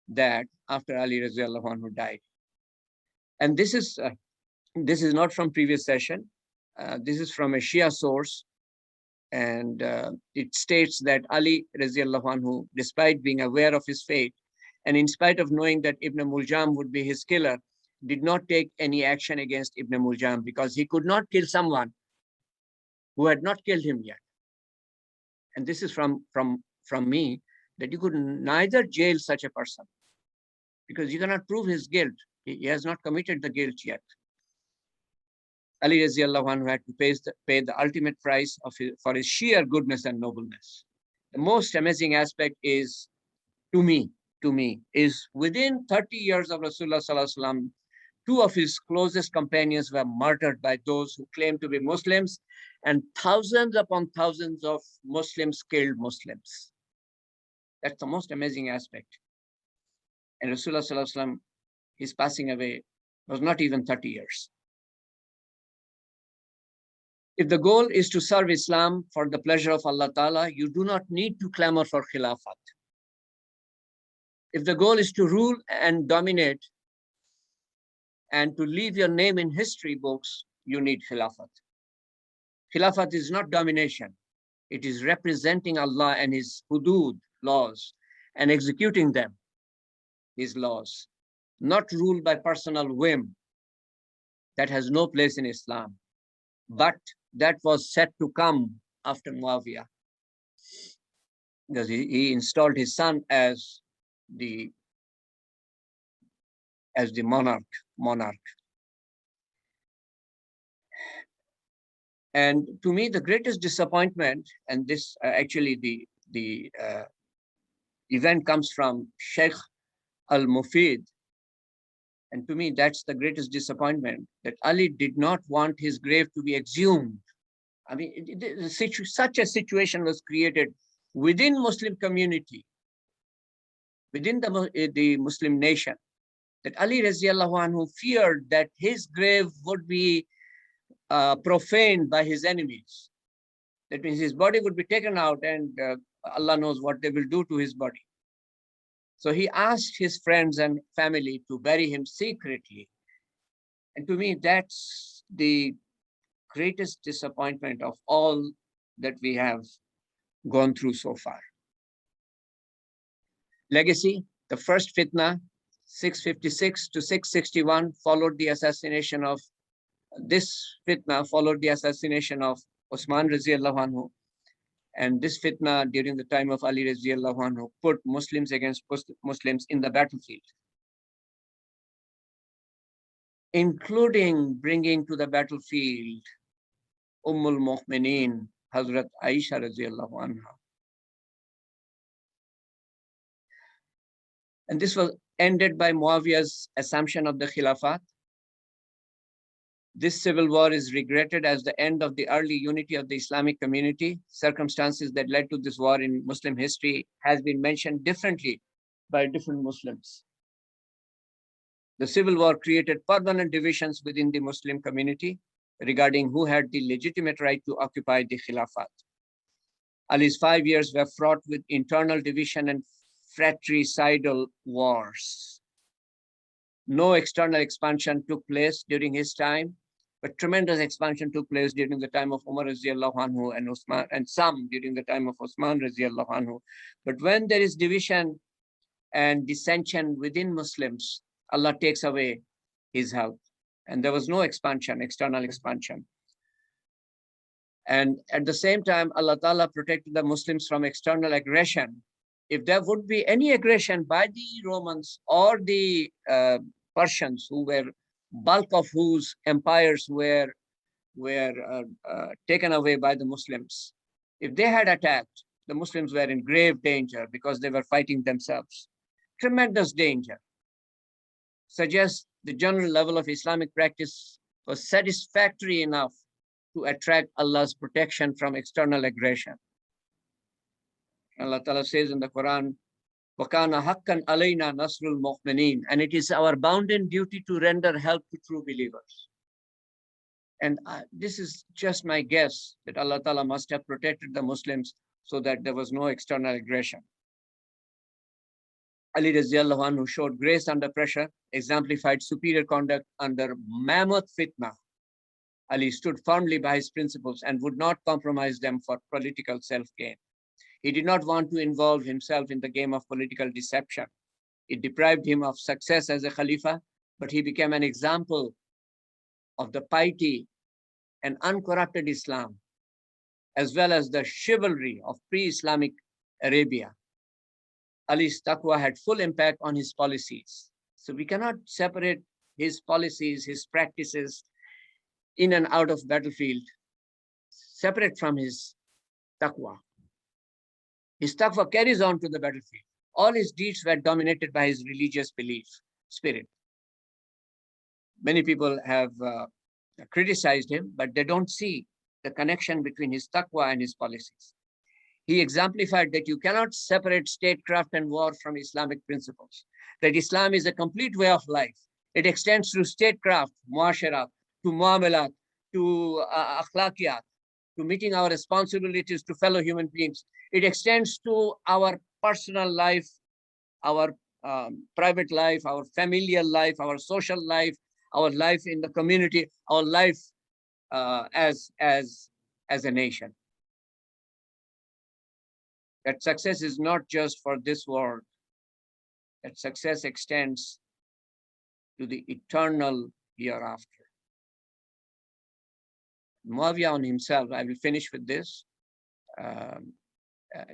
that after Ali Radiallahu anhu died. And this is not from previous session. This is from a Shia source. And it states that Ali Radiallahu anhu, despite being aware of his fate, and in spite of knowing that Ibn Muljam would be his killer, did not take any action against Ibn Muljam because he could not kill someone who had not killed him yet. And this is from me, that you could neither jail such a person because you cannot prove his guilt. He has not committed the guilt yet. Ali Radiallahu anhu had to pay the ultimate price for his sheer goodness and nobleness. The most amazing aspect is, to me, is within 30 years of Rasulullah Sallallahu Alaihi Wasallam, 2 of his closest companions were murdered by those who claimed to be Muslims, and thousands upon thousands of Muslims killed Muslims. That's the most amazing aspect. And Rasulullah Sallallahu Alaihi Wasallam, his passing away was not even 30 years. If the goal is to serve Islam for the pleasure of Allah Ta'ala, you do not need to clamor for Khilafat. If the goal is to rule and dominate and to leave your name in history books, you need Khilafat. Khilafat is not domination. It is representing Allah and His hudud, laws, and executing them, His laws, not ruled by personal whim. That has no place in Islam. But that was set to come after Muawiyah, because he installed his son as the monarch. And to me, the greatest disappointment, and this actually the event comes from Sheikh Al-Mufid. And to me, that's the greatest disappointment, that Ali did not want his grave to be exhumed. I mean, such a situation was created within Muslim community, within the Muslim nation, that Ali Radiallahu anhu feared that his grave would be profaned by his enemies. That means his body would be taken out and Allah knows what they will do to his body. So he asked his friends and family to bury him secretly. And to me, that's the greatest disappointment of all that we have gone through so far. Legacy, the first fitna, 656 to 661, followed the assassination of Osman Radiallahu anhu. And this fitna during the time of Ali Radiallahu anhu put Muslims against Muslims in the battlefield, including bringing to the battlefield Ummul Mu'mineen, Hazrat Aisha Radiallahu anha. And this was ended by Muawiyah's assumption of the Khilafat. This civil war is regretted as the end of the early unity of the Islamic community. Circumstances that led to this war in Muslim history has been mentioned differently by different Muslims. The civil war created permanent divisions within the Muslim community regarding who had the legitimate right to occupy the Khilafat. Ali's 5 years were fraught with internal division and fratricidal wars. No external expansion took place during his time, but tremendous expansion took place during the time of Umar Radiallahu anhu and Osman, and some during the time of Osman Radiallahu anhu. But when there is division and dissension within Muslims, Allah takes away His help. And there was no expansion, external expansion. And at the same time, Allah Ta'ala protected the Muslims from external aggression. If there would be any aggression by the Romans or the Persians, who were bulk of whose empires were taken away by the Muslims, if they had attacked, the Muslims were in grave danger because they were fighting themselves. Tremendous danger. Suggests the general level of Islamic practice was satisfactory enough to attract Allah's protection from external aggression. Allah Ta'ala says in the Quran, وَكَانَ حَقًّا عَلَيْنَا نَصْرُ الْمُؤْمِنِينَ, and it is our bounden duty to render help to true believers. And this is just my guess that Allah Ta'ala must have protected the Muslims so that there was no external aggression. Ali Radiallahu anhu showed grace under pressure, exemplified superior conduct under mammoth fitna. Ali stood firmly by his principles and would not compromise them for political self-gain. He did not want to involve himself in the game of political deception. It deprived him of success as a Khalifa, but he became an example of the piety and uncorrupted Islam, as well as the chivalry of pre-Islamic Arabia. Ali's taqwa had full impact on his policies. So we cannot separate his policies, his practices in and out of battlefield, separate from his taqwa. His taqwa carries on to the battlefield. All his deeds were dominated by his religious belief, spirit. Many people have criticized him, but they don't see the connection between his taqwa and his policies. He exemplified that you cannot separate statecraft and war from Islamic principles, that Islam is a complete way of life. It extends through statecraft, muasharat, to muamalat, to akhlaqiyat, to meeting our responsibilities to fellow human beings. It extends to our personal life, our private life, our familial life, our social life, our life in the community, our life as a nation. That success is not just for this world. That success extends to the eternal hereafter. Muawiyah on himself, I will finish with this.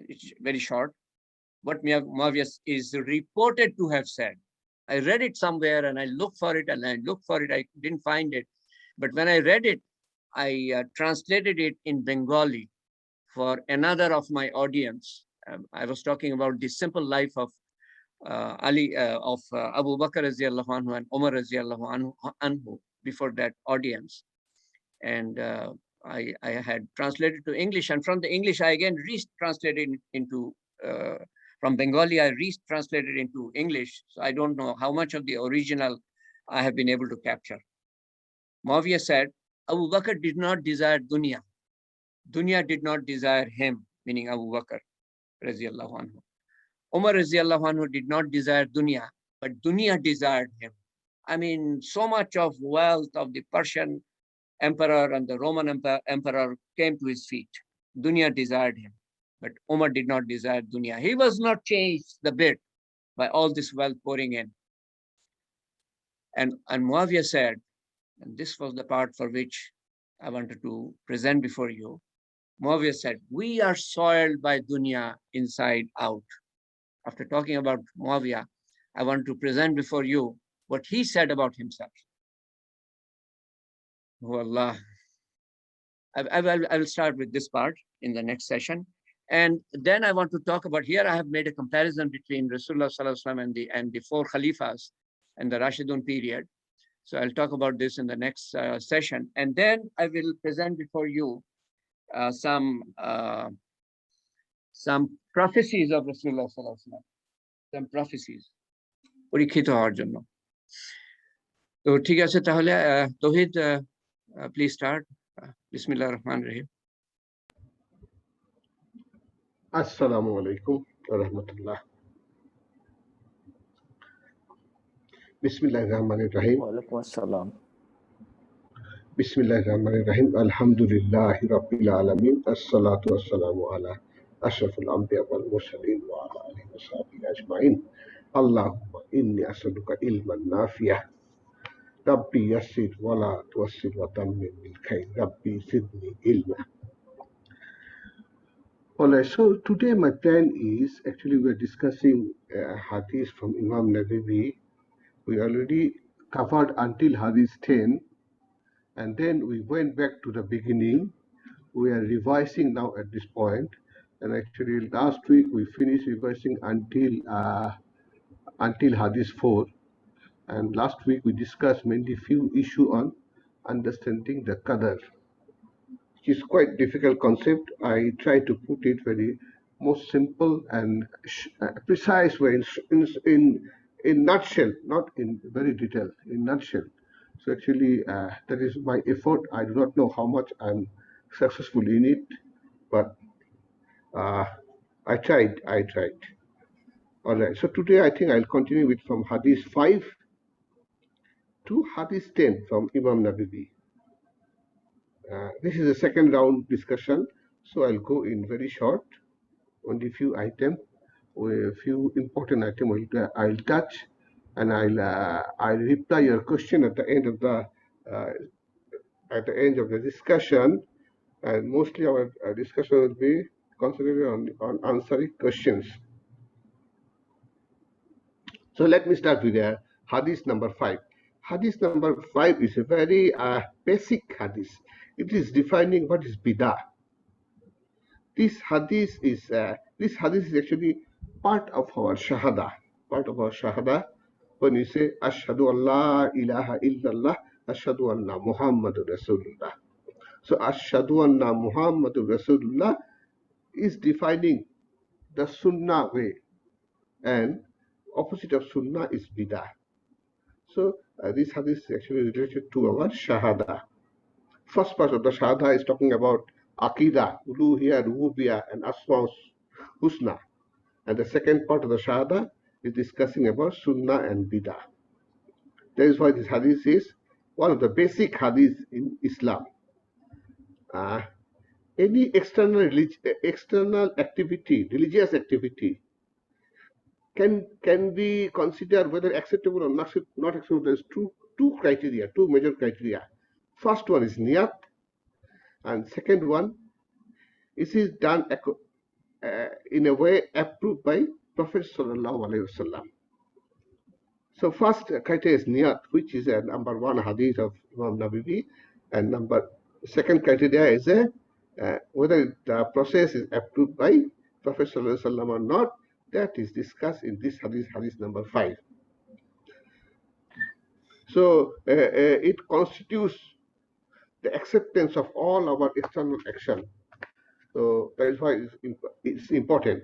It's very short. What Muawiyah is reported to have said. I read it somewhere and I looked for it and I looked for it. I didn't find it. But when I read it, I translated it in Bengali for another of my audience. I was talking about the simple life of Abu Bakr Radiallahu anhu and Umar Radiallahu anhu before that audience. And I had translated to English, and from the English, I again retranslated into, from Bengali, I retranslated into English. So I don't know how much of the original I have been able to capture. Muawiyah said, Abu Bakr did not desire dunya. Dunya did not desire him, meaning Abu Bakr Radiallahu anhu. Umar Radiallahu anhu did not desire dunya, but dunya desired him. I mean, so much of wealth of the Persian emperor and the Roman emperor came to his feet. Dunya desired him, but Umar did not desire dunya. He was not changed the bit by all this wealth pouring in. And Muawiyah said, and this was the part for which I wanted to present before you. Muawiyah said, we are soiled by dunya inside out. After talking about Muawiyah, I want to present before you what he said about himself. Oh Allah. I will start with this part in the next session. And then I want to talk about, here I have made a comparison between Rasulullah Sallallahu Alaihi Wasallam and the four Khalifas and the Rashidun period. So I'll talk about this in the next session. And then I will present before you some prophecies of Rasulullah Sallallahu Alaihi Wasallam. Some prophecies. পরীক্ষিত হওয়ার জন্য। তো ঠিক আছে তাহলে তৌহিদ, please start. Bismillahir Rahmanir Rahim. Assalamu alaikum wa rahmatullah. Bismillahir Rahmanir Rahim. Wa alaikum assalam. Bismillahir Rahmanir Rahim. Alhamdulillahi Rabbil Alameen. As-salatu was-salamu ala ashrafil anbiya wal mursalin wa ala alihi wa sahbihi ajma'in. Allahumma inni as'aluka ilman nafi'ah. Rabbi yassir wa la tuwassir wa tammim bil khair. Rabbi zidni ilma. All right, so today my plan is actually we're discussing hadith from Imam Nawawi. We already covered until hadith 10, and then we went back to the beginning. We are revising now at this point, and actually last week we finished revising until hadith 4, and last week we discussed mainly few issue on understanding the qadar, which is quite difficult concept. I try to put it very most simple and precise way in nutshell, not in very detail, in nutshell. So actually, that is my effort. I do not know how much I'm successful in it, but uh, I tried. I tried. All right. So today I think I'll continue with from Hadith 5 to Hadith 10 from Imam Nawawi. This is a second round discussion, so I'll go in very short. Only few items, a few important items I'll touch, and I'll reply your question at the end of the discussion. And mostly our discussion will be concentrated on answering questions. So let me start with hadith number 5. Hadith number 5 is a very basic hadith. It is defining what is bidah. This hadith is actually part of our shahada. Part of our shahada, when you say Ashhadu Allah ilaha illallah, Ashhadu anna Muhammadur Rasulullah. So Ashhadu anna Muhammadur Rasulullah is defining the Sunnah way, and opposite of Sunnah is bidah. So this hadith is actually related to our shahada. First part of the shahada is talking about Aqidah, Uluhiyah, Rububiyah, and Asma's Husna. And the second part of the Shahada is discussing about Sunnah and Bidah. That is why this hadith is one of the basic hadiths in Islam. Any external activity, religious activity, can be considered whether acceptable or not acceptable. There's two major criteria. First one is niyat, and second one, it is done in a way approved by Prophet Sallallahu Alaihi Wasallam. So first criteria is niyat, which is a number one hadith of Imam Nawawi, and second criteria is whether the process is approved by Prophet Sallallahu Alaihi Wasallam or not. That is discussed in this hadith number 5. So it constitutes the acceptance of all our external action. So that is why it's important.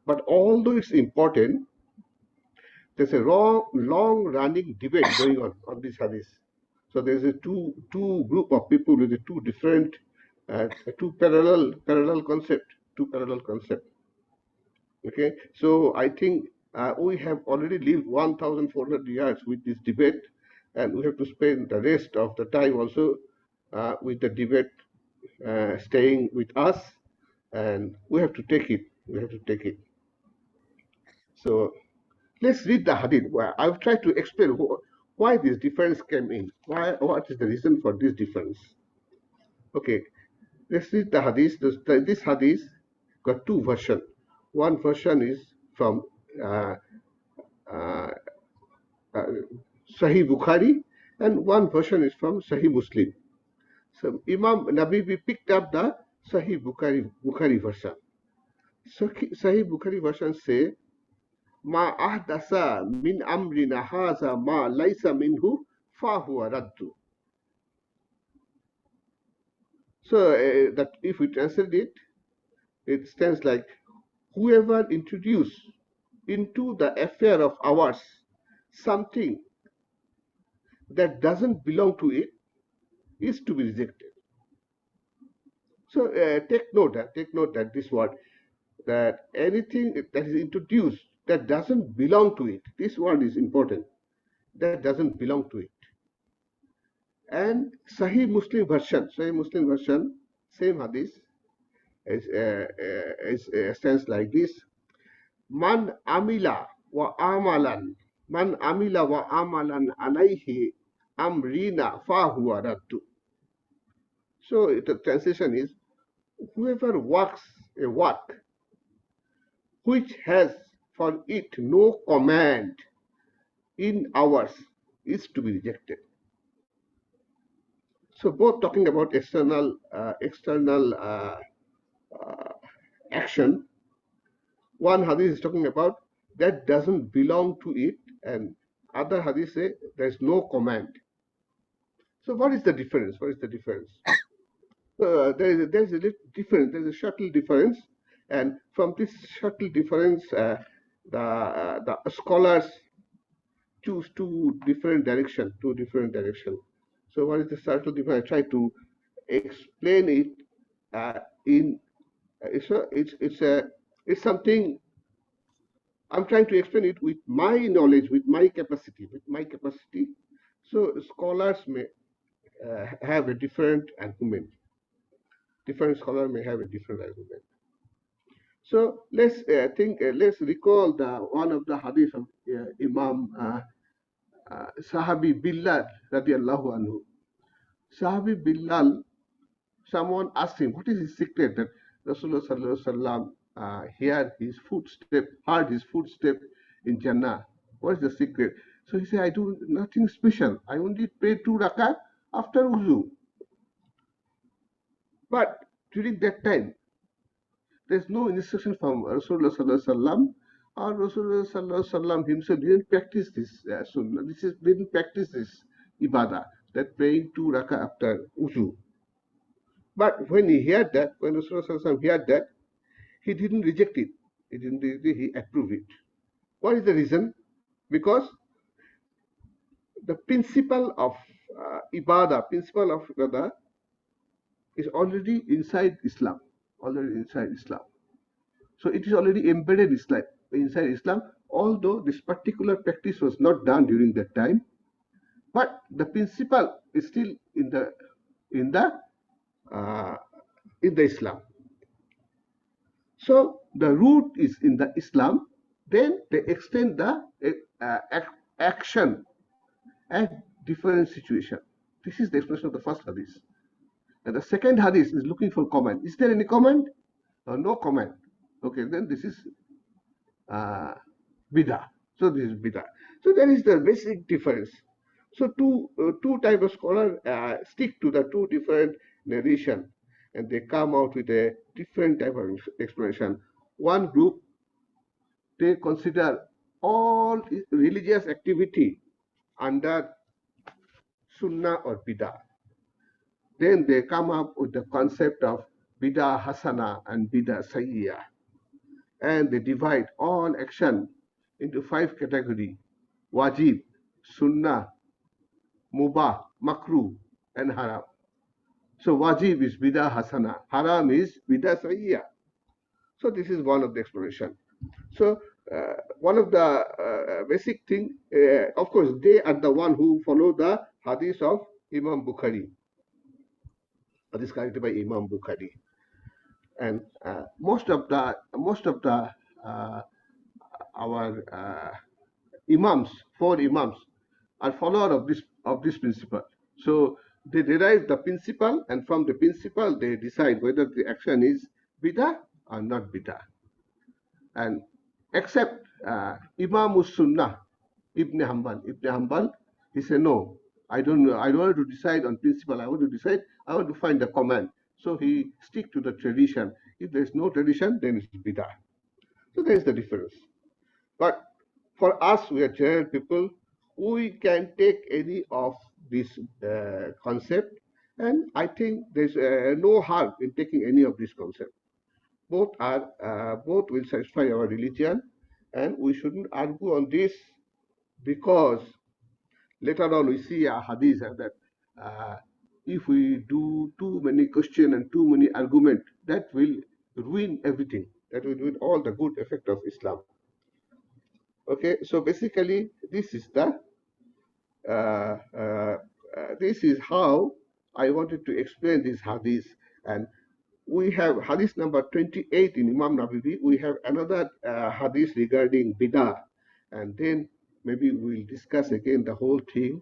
But although it's important, there's a long-running debate going on this hadith. So there's a two group of people with two different, two parallel concept. Okay, so I think we have already lived 1,400 years with this debate, and we have to spend the rest of the time also with the debate staying with us, and we have to take it. So let's read the hadith. I've tried to explain why this difference came in. What is the reason for this difference? Okay, let's read the hadith. This hadith got two versions. One version is from Sahih Bukhari, and one version is from Sahih Muslim. So Imam Nawawi picked up the Sahih Bukhari version. Sahih Bukhari version say, Ma ahdasa min amrina haza ma laysa minhu fahuwa raddu. So that if we translate it, it stands like, whoever introduced into the affair of ours something that doesn't belong to it is to be rejected. So take note that this word, that anything that is introduced that doesn't belong to it, this word is important, that doesn't belong to it. And Sahih Muslim version, same hadith, stands like this: Man amila wa amalan alayhi amrina fahuwa raddu. So the translation is, whoever works a work which has for it no command in ours is to be rejected. So both talking about external action. One hadith is talking about that doesn't belong to it, and other hadith say there's no command. So what is the difference? What is the difference? There's a difference. There's a subtle difference, and from this subtle difference, the scholars choose two different directions. So what is the subtle difference? I try to explain it in it's something I'm trying to explain it with my knowledge, with my capacity. So scholars may have a different argument. Different scholar may have a different argument. So let's recall the one of the hadith of Imam Sahabi Bilal radiallahu anhu. Sahabi Bilal, someone asked him, what is his secret that Rasulullah sallallahu alaihi wasallam heard his footstep in Jannah? What is the secret? So he said, I do nothing special. I only pray 2 rakat after wuzu. But during that time, there's no instruction from Rasulullah sallallahu alaihi wasallam, or Rasulullah sallallahu alaihi wasallam himself didn't practice this sunnah. Didn't practice this ibadah, that praying 2 rakah after wuzu. But when he heard that, when Rasulullah sallallahu alaihi wasallam heard that, he didn't reject it. He approved it. What is the reason? Because the principle of ibadah is already inside Islam. So it is already embedded inside Islam, although this particular practice was not done during that time, but the principle is still in the Islam. So the root is in the Islam, then they extend the action at different situation. This is the explanation of the first hadith. And the second hadith is looking for comment. Is there any comment? No comment. Okay, then this is bidah. So this is bidah. So that is the basic difference. So two type of scholars stick to the two different narration, and they come out with a different type of explanation. One group, they consider all religious activity under sunnah or bidah. Then they come up with the concept of bidah hasana and bidah sayyiyah. And they divide all action into 5 categories: wajib, sunnah, mubah, makruh, and haram. So wajib is bidah hasana, haram is bidah sayyiyah. So this is one of the explanation. So one of the basic thing, of course, they are the one who follow the hadith of Imam Bukhari. Hadith collected by Imam Bukhari. And most of our imams, 4 imams, are followers of this principle. So they derive the principle, and from the principle they decide whether the action is bidah or not bidah. And except Imam Sunnah, Ibn Hanbal, he said, no, I don't want to decide on principle. I want to find the command. So he stick to the tradition. If there is no tradition, then it's bidah. So there is the difference. But for us, we are general people, we can take any of this concept, and I think there's no harm in taking any of this concept. Both will satisfy our religion, and we shouldn't argue on this, because later on we see a hadith that if we do too many questions and too many arguments, that will ruin everything. That will ruin all the good effect of Islam. Okay, so basically this is how I wanted to explain this hadith. And we have hadith number 28 in Imam Nawawi. We have another hadith regarding bidah, and then maybe we'll discuss again the whole thing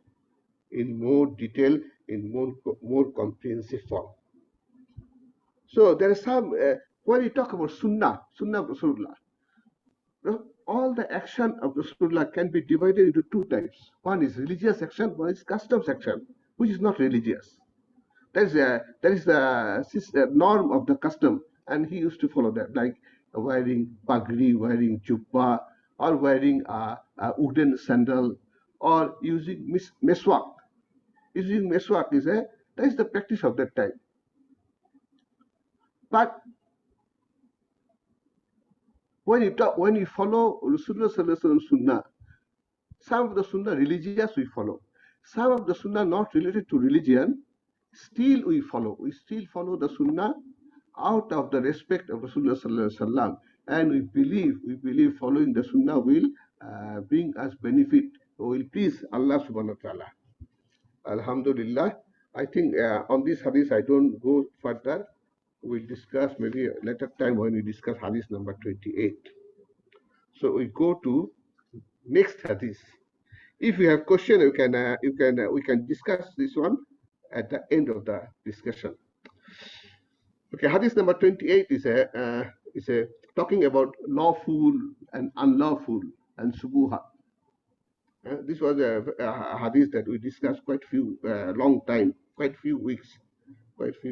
in more detail, in more comprehensive form. So there are some when you talk about Sunnah of Rasulullah, all the action of Rasulullah can be divided into two types. One is religious action, one is customs action, which is not religious. That is the norm of the custom, and he used to follow that, like wearing pagri, wearing jubba, or wearing a wooden sandal, or using meswak. Using meswak that is the practice of that time. But when you follow Rasulullah Sallallahu Alaihi Wasallam Sunnah, some of the Sunnah religious we follow, some of the Sunnah not related to religion, still we follow. We still follow the Sunnah out of the respect of Rasulullah Sallallahu Alaihi Wasallam, and we believe following the Sunnah will bring us benefit, will please Allah Subhanahu wa Taala. Alhamdulillah. I think on this hadith I don't go further. We'll discuss maybe a later time when we discuss hadith number 28. So we go to next hadith. If you have question, we can discuss this one at the end of the discussion. Okay, hadith number 28 is a talking about lawful and unlawful and subuha. This was a hadith that we discussed quite few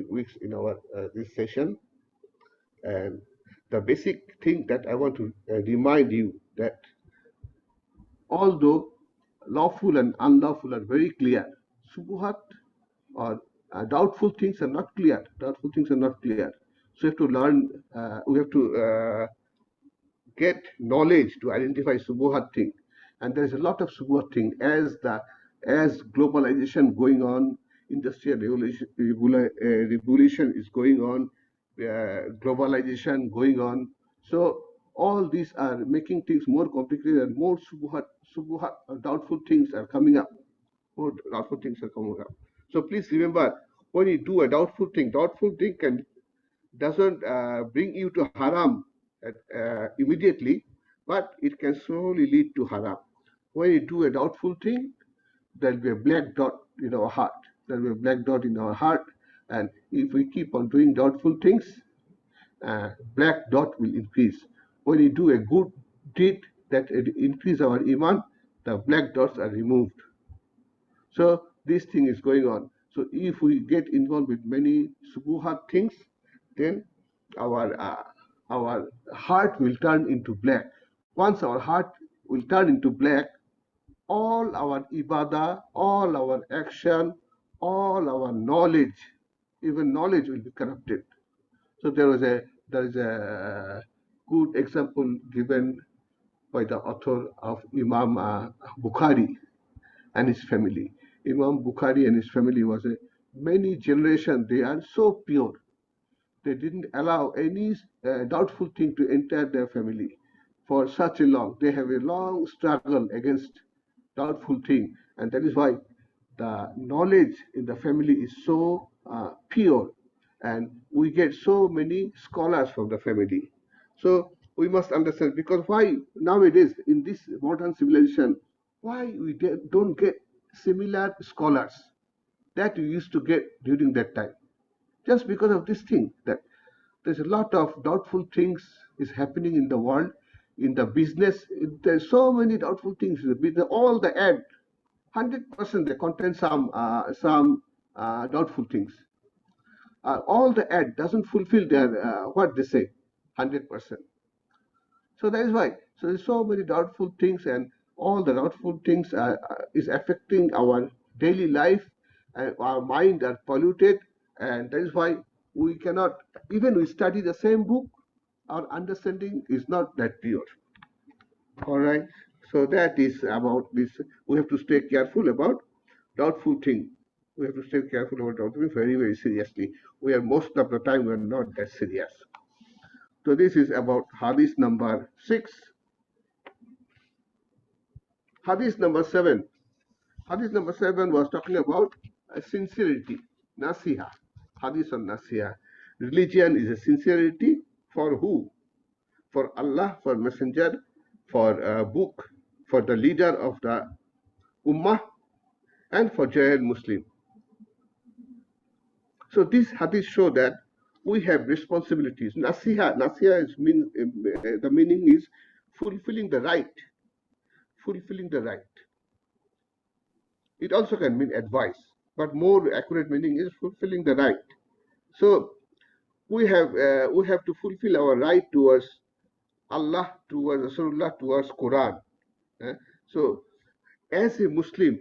weeks in our this session. And the basic thing that I want to remind you that although lawful and unlawful are very clear, subuhat or doubtful things are not clear. Doubtful things are not clear. So we have to learn. We have to get knowledge to identify subuhat thing. And there is a lot of subuhat thing as globalization going on, industrial revolution is going on, globalization going on. So all these are making things more complicated, and more subuhat doubtful things are coming up. More doubtful things are coming up. So please remember, when you do a doubtful thing doesn't bring you to haram immediately, but it can slowly lead to haram. When you do a doubtful thing, there will be a black dot in our heart. There will be a black dot in our heart, and if we keep on doing doubtful things, black dot will increase. When you do a good deed that increase our iman, the black dots are removed. So this thing is going on. So if we get involved with many subuhat things, then our heart will turn into black. Once our heart will turn into black, all our ibadah, all our action, all our knowledge, even knowledge will be corrupted. So there is a good example given by the author of Imam Bukhari and his family. Imam Bukhari and his family was a many generations. They are so pure. They didn't allow any doubtful thing to enter their family for such a long. They have a long struggle against doubtful thing, and that is why the knowledge in the family is so pure, and we get so many scholars from the family. So we must understand, because why nowadays in this modern civilization, why we don't get similar scholars that we used to get during that time? Just because of this thing, that there's a lot of doubtful things is happening in the world, in the business. There's so many doubtful things. All the ad, 100% they contain some doubtful things. All the ad doesn't fulfill their what they say, 100%. So that is why. So there's so many doubtful things, and all the doubtful things is affecting our daily life, and our mind are polluted, and that is why we cannot, even we study the same book, our understanding is not that pure. All right. So that is about this. We have to stay careful about doubtful thing. We have to stay careful about doubtful thing very, very seriously. Most of the time we are not that serious. So this is about hadith number 6. Hadith number 7. Hadith number 7 was talking about sincerity, nasiha. Hadith on nasiha. Religion is a sincerity for who? For Allah, for Messenger, for a book, for the leader of the Ummah, and for Jahil Muslim. So this hadith show that we have responsibilities. Nasiha is the meaning is fulfilling the right, fulfilling the right. It also can mean advice, but more accurate meaning is fulfilling the right. So we have to fulfill our right towards Allah, towards Rasulullah, towards Quran. eh. So as a Muslim,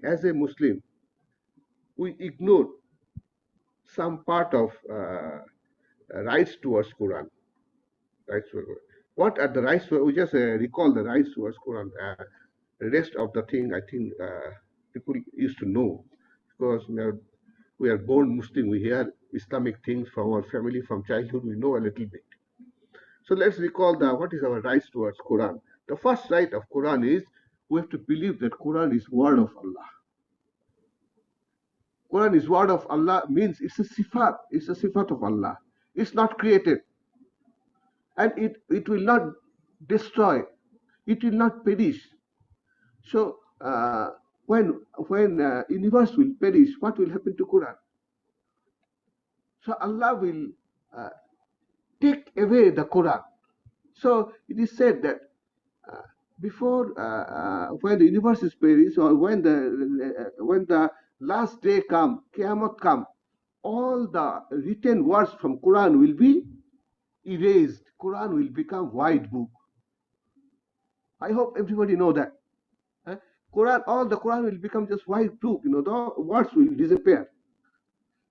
we ignore some part of rights towards Quran. Rights towards Quran. What are the rights? We just recall the rights towards Quran. The rest of the thing, I think people used to know, because we are born Muslim. We hear Islamic things from our family, from childhood. We know a little bit. So let's recall what is our rights towards Quran. The first right of Quran is we have to believe that Quran is word of Allah. Quran is word of Allah means it's a sifat. It's a sifat of Allah. It's not created, and it will not destroy. It will not perish. So when universe will perish, what will happen to Quran? So Allah will uh, take away the Quran. So it is said that before when the universe is perished, or when the last day come, Qiyamah come, all the written words from Quran will be erased. Quran will become white book. I hope everybody know that. All the Quran will become just white book. The words will disappear,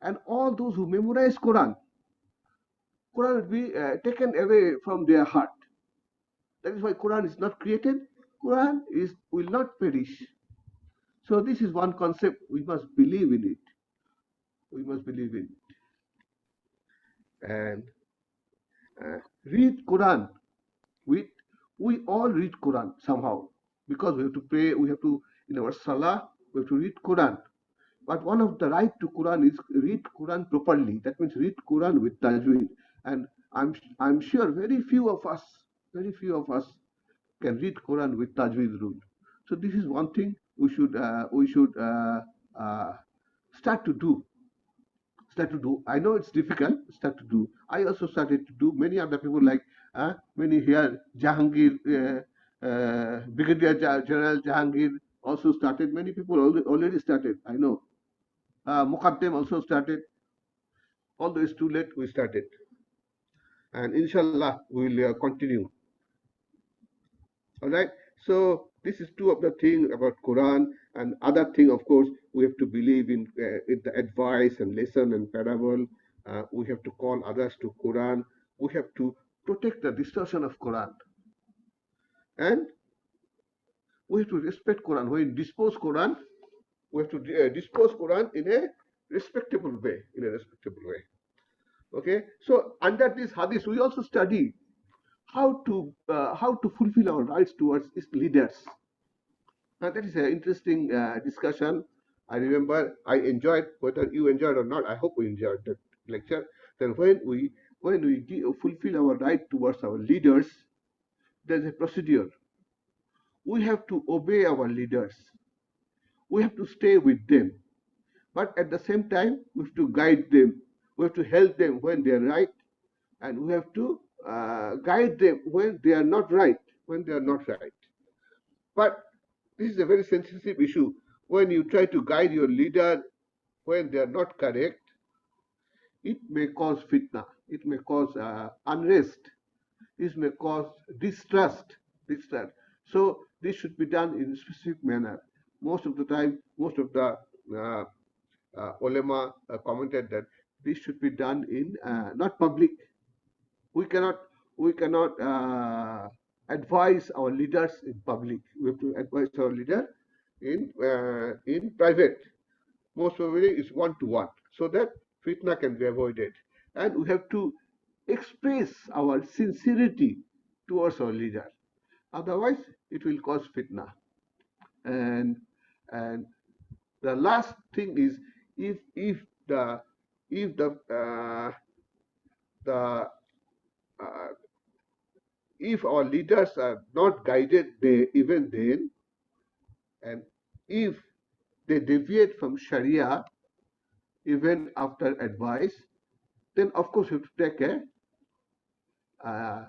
and all those who memorize Quran will be taken away from their heart. That is why Quran is not created. Quran will not perish. So this is one concept. We must believe in it. We must believe in it. And read Quran. We all read Quran somehow, because we have to pray. We have to, in our salah, we have to read Quran. But one of the right to Quran is read Quran properly. That means read Quran with tajweed. And I'm sure very few of us can read Quran with tajweed rule. So this is one thing we should start to do. I know it's difficult. Start to do. I also started to do. Many other people, like many here, Jahangir, Brigadier General Jahangir also started. Many people already started. I know. Muqaddam also started. Although it's too late, we started. And inshallah, we will continue. All right. So this is two of the things about Quran. And other thing, of course, we have to believe in the advice and lesson and parable. We have to call others to Quran. We have to protect the distortion of Quran. And we have to respect Quran. When we dispose Quran, we have to dispose Quran in a respectable way. Okay. So under this hadith, we also study how to fulfill our rights towards its leaders. Now that is an interesting discussion. I remember I enjoyed, whether you enjoyed or not, I hope we enjoyed that lecture. Then when we fulfill our right towards our leaders, there's a procedure. We have to obey our leaders. We have to stay with them. But at the same time, we have to guide them. We have to help them when they are right, and we have to guide them when they are not right. But this is a very sensitive issue. When you try to guide your leader when they are not correct, it may cause fitna, it may cause unrest, it may cause distrust. So this should be done in a specific manner. Most of the time, most of the ulama commented that this should be done in not public. We cannot advise our leaders in public. We have to advise our leader in private. Most probably is one-to-one, so that fitna can be avoided. And we have to express our sincerity towards our leader. Otherwise, it will cause fitna. And the last thing is, if our leaders are not guided even then, and if they deviate from Sharia even after advice, then of course you have to take a uh,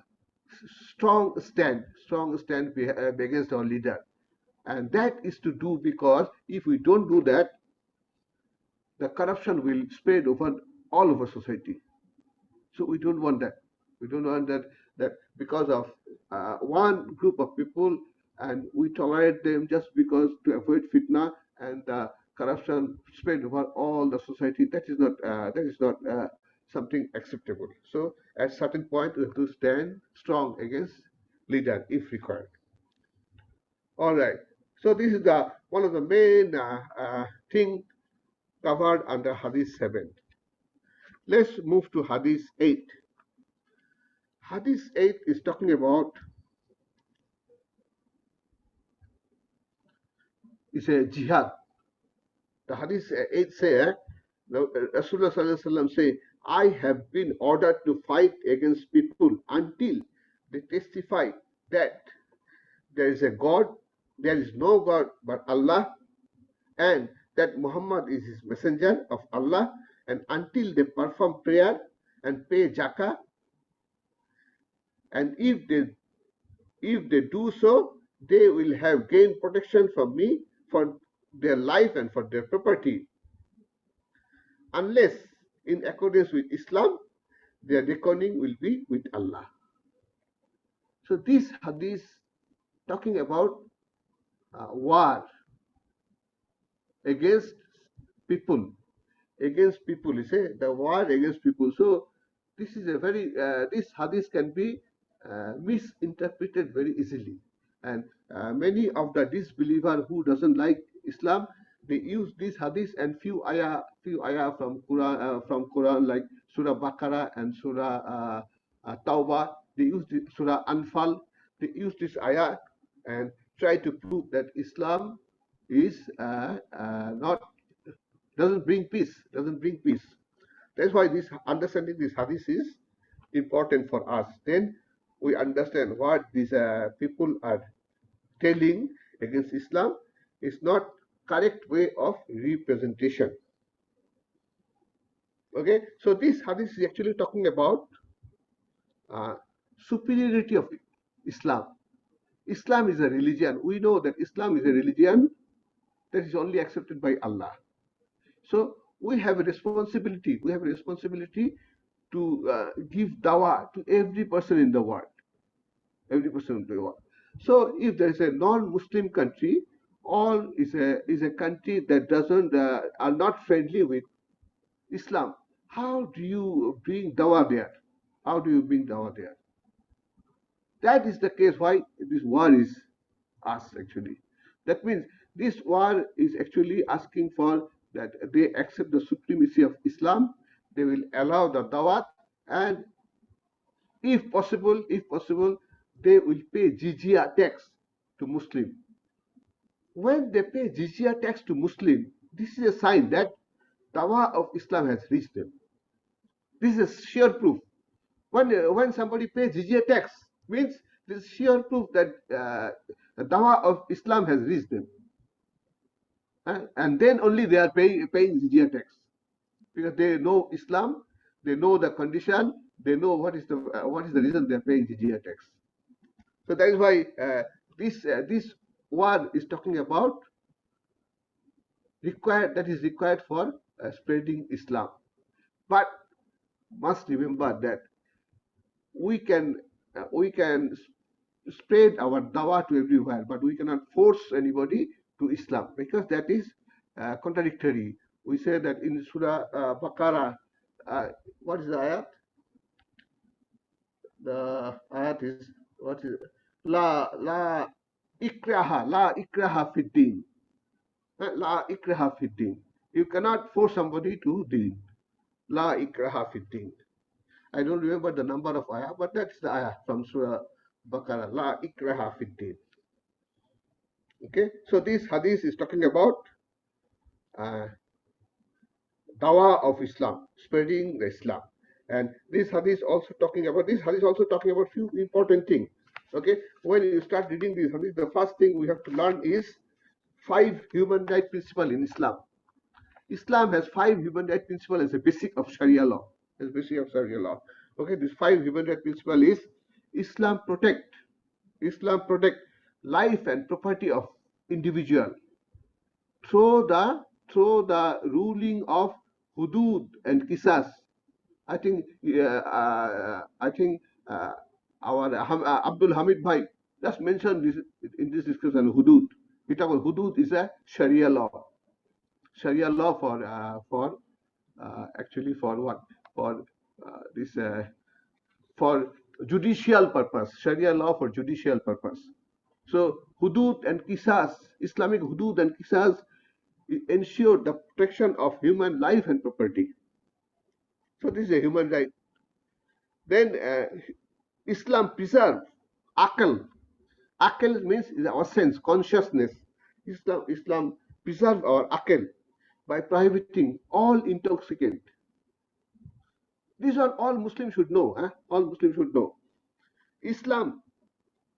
strong stand against our leader. And that is to do because if we don't do that, the corruption will spread over all over society. So we don't want that. We don't want that because of one group of people and we tolerate them just because to avoid fitna and corruption spread over all the society. That is not something acceptable. So at certain point we have to stand strong against leader if required. All right. So this is the one of the main thing covered under Hadith 7. Let's move to Hadith 8. Hadith 8 is talking about it's a jihad. The Hadith 8 say, Rasulullah Sallallahu Alaihi Wasallam say, I have been ordered to fight against people until they testify that there is a God, there is no God but Allah, and that Muhammad is his messenger of Allah, and until they perform prayer and pay zakah, and if they do so, they will have gained protection from me for their life and for their property, unless in accordance with Islam, their reckoning will be with Allah. So this hadith talking about war against people, you say the war against people. So this is a very this hadith can be misinterpreted very easily, and many of the disbeliever who doesn't like Islam, they use this hadith and few ayah from Quran like Surah Baqarah and Surah Tawbah. They use the Surah Anfal. They use this ayah and try to prove that Islam is not doesn't bring peace. That's why this understanding this hadith is important for us. Then we understand what these people are telling against Islam is not correct way of representation. Okay, so this hadith is actually talking about superiority of Islam. Islam is a religion. We know that Islam is a religion that is only accepted by Allah. So we have a responsibility. To give dawah to every person in the world. So if there is a non-Muslim country, or is a country that doesn't are not friendly with Islam, how do you bring dawah there? That is the case why this war is asked actually. That means this war is actually asking for that they accept the supremacy of Islam, they will allow the dawat, and if possible, they will pay jizya tax to Muslim. When they pay jizya tax to Muslim, this is a sign that dawah of Islam has reached them. This is sheer proof. When somebody pays jizya tax, means this is sheer proof that the dawah of Islam has reached them. And then only they are paying jizya tax, because they know Islam, they know the condition, they know what is the reason they are paying jizya tax. So that is why this war is talking about required for spreading Islam. But must remember that we can spread our dawah to everywhere, but we cannot force anybody to Islam, because that is contradictory. We say that in Surah Baqarah, what is the ayat? The ayat is, what is it? La ikraha fid din. La ikraha fid din. You cannot force somebody to deen. La ikraha fid din. I don't remember the number of ayah, but that's the ayah from Surah Baqarah. La ikraha fid din. Okay, so this hadith is talking about dawah of Islam, spreading the Islam. And this hadith also talking about few important things. Okay, when you start reading this hadith, the first thing we have to learn is 5 human rights principles in Islam. Islam has 5 human rights principles as a basic of Sharia law. That's the basic of Sharia law. Okay, these 5 human rights principle is Islam protect, Islam protect life and property of individual through the ruling of hudud and qisas. I think I think our Abdul Hamid Bhai just mentioned this in this discussion. Hudud. We talk about hudud is a Sharia law. Sharia law for actually for what? For this for judicial purpose. Sharia law for judicial purpose. So hudud and qisas, Islamic hudud and qisas ensure the protection of human life and property. So this is a human right. Then Islam preserve akal. Akal means is our sense, consciousness. Islam preserve our akal by prohibiting all intoxicant. These are all Muslims should know. All Muslims should know. Islam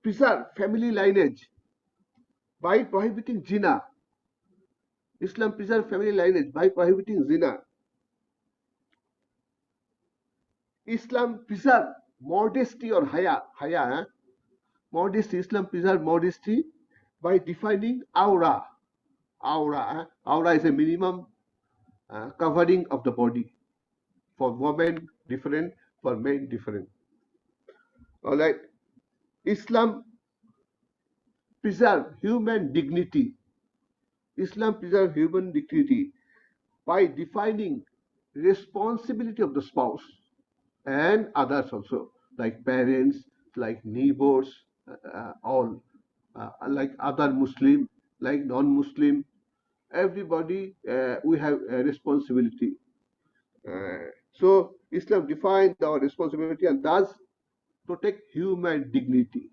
preserve family lineage by prohibiting zina. Islam preserve family lineage by prohibiting zina. Islam preserve modesty or haya. Modesty. Islam preserve modesty by defining aura. Aura is a minimum covering of the body. For women different, for men different. All right. Islam preserve human dignity. Islam preserve human dignity by defining responsibility of the spouse and others also, like parents, like neighbors, all, like other Muslim, like non-Muslim. Everybody, we have a responsibility. So Islam defines our responsibility and thus protect human dignity.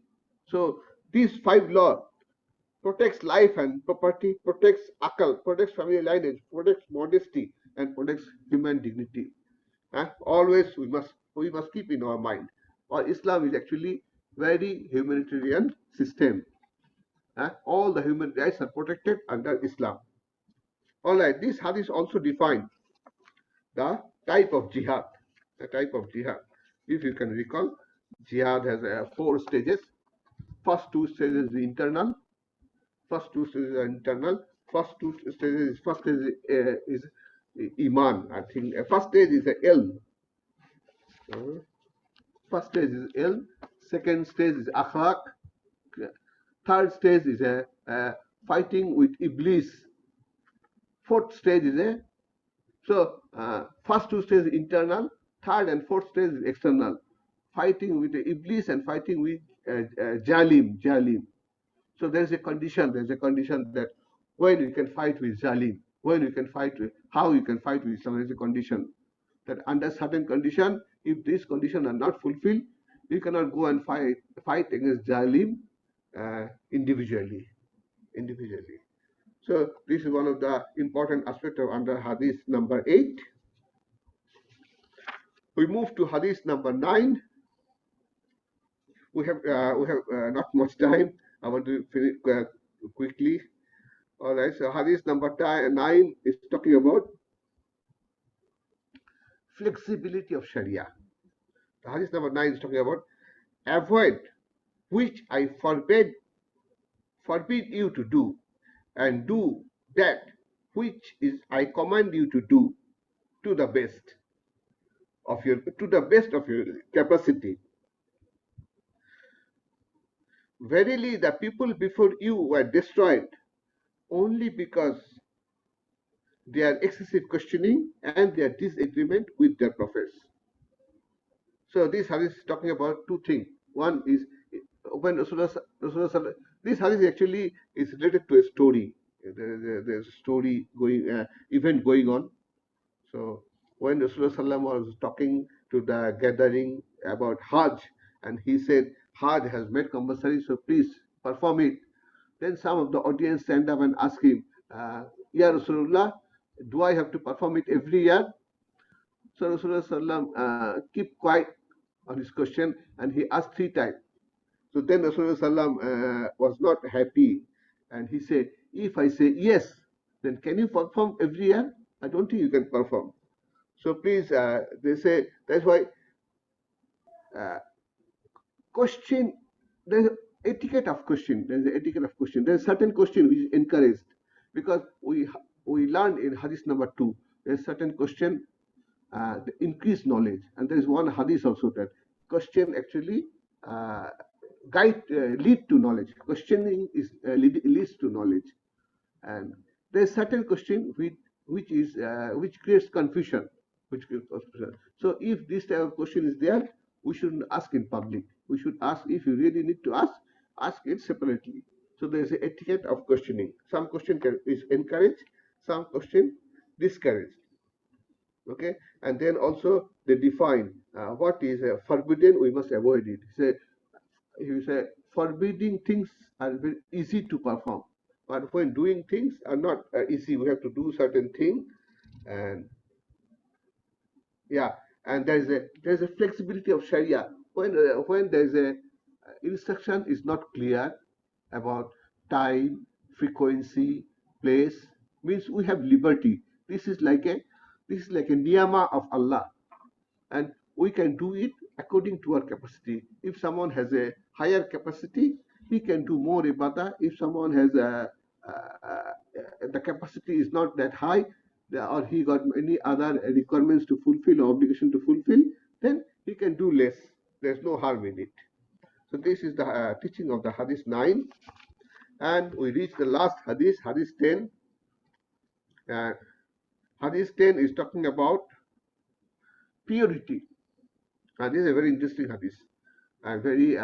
So these 5 laws protects life and property, protects akal, protects family lineage, protects modesty, and protects human dignity. Always we must keep in our mind. Or Islam is actually very humanitarian system. All the human rights are protected under Islam. All right, this hadith also define the type of jihad. The type of jihad. If you can recall, jihad has 4 stages. First 2 stages is internal. First 2 stages are internal. First stage is iman. I think first stage is a ilm. First stage is ilm. Second stage is akhlaq. Third stage is a fighting with iblis. Fourth stage is a first 2 stages internal. Third and fourth stage is external. Fighting with the iblis and fighting with jalim. So there is a condition. There is a condition that when you can fight with zalim, when you can fight with how you can fight with Islam. There is a condition that under certain condition, if these conditions are not fulfilled, you cannot go and fight against zalim individually. So this is one of the important aspects of under hadith number 8. We move to hadith number 9. We have not much time. I want to finish quickly. All right. So hadith number 9 is talking about flexibility of Sharia. The hadith number 9 is talking about avoid which I forbid you to do, and do that which is I command you to do to the best of your capacity. Verily, the people before you were destroyed only because their excessive questioning and their disagreement with their prophets. So this hadith is talking about 2 things. One is when Rasulullah, this hadith actually is related to a story. There's a story event going on. So when Rasulullah was talking to the gathering about Hajj, and he said Hajj has made compulsory, so please perform it. Then some of the audience stand up and ask him, Ya Rasulullah, do I have to perform it every year? So Rasulullah keep quiet on his question, and he asked 3 times. So then Rasulullah was not happy, and he said, if I say yes, then can you perform every year? I don't think you can perform. So please, they say that's why uh, question. There's etiquette of question. There's the etiquette of question. There's certain question which is encouraged because we learned in hadith number 2. There's certain question increase knowledge, and there is one hadith also that question actually uh, lead to knowledge. Questioning is leads to knowledge, and there is certain question which creates confusion, which creates confusion. So if this type of question is there, we shouldn't ask in public. We should ask, if you really need to ask it separately. So there is an etiquette of questioning. Some question is encouraged, some question discouraged. Okay, and then also they define what is forbidden. We must avoid it. You say forbidding things are very easy to perform, but when doing things are not easy, we have to do certain thing. And yeah, and there's a flexibility of sharia when there's a instruction is not clear about time, frequency, place, means we have liberty. This is like a niyama of Allah, and we can do it according to our capacity. If someone has a higher capacity, he can do more ibadah. If someone has the capacity is not that high, or he got any other requirements to fulfill or obligation to fulfill, then he can do less. There's no harm in it. So this is the teaching of the Hadith 9, and we reach the last Hadith, Hadith 10. Uh, Hadith 10 is talking about purity. This is a very interesting Hadith. Very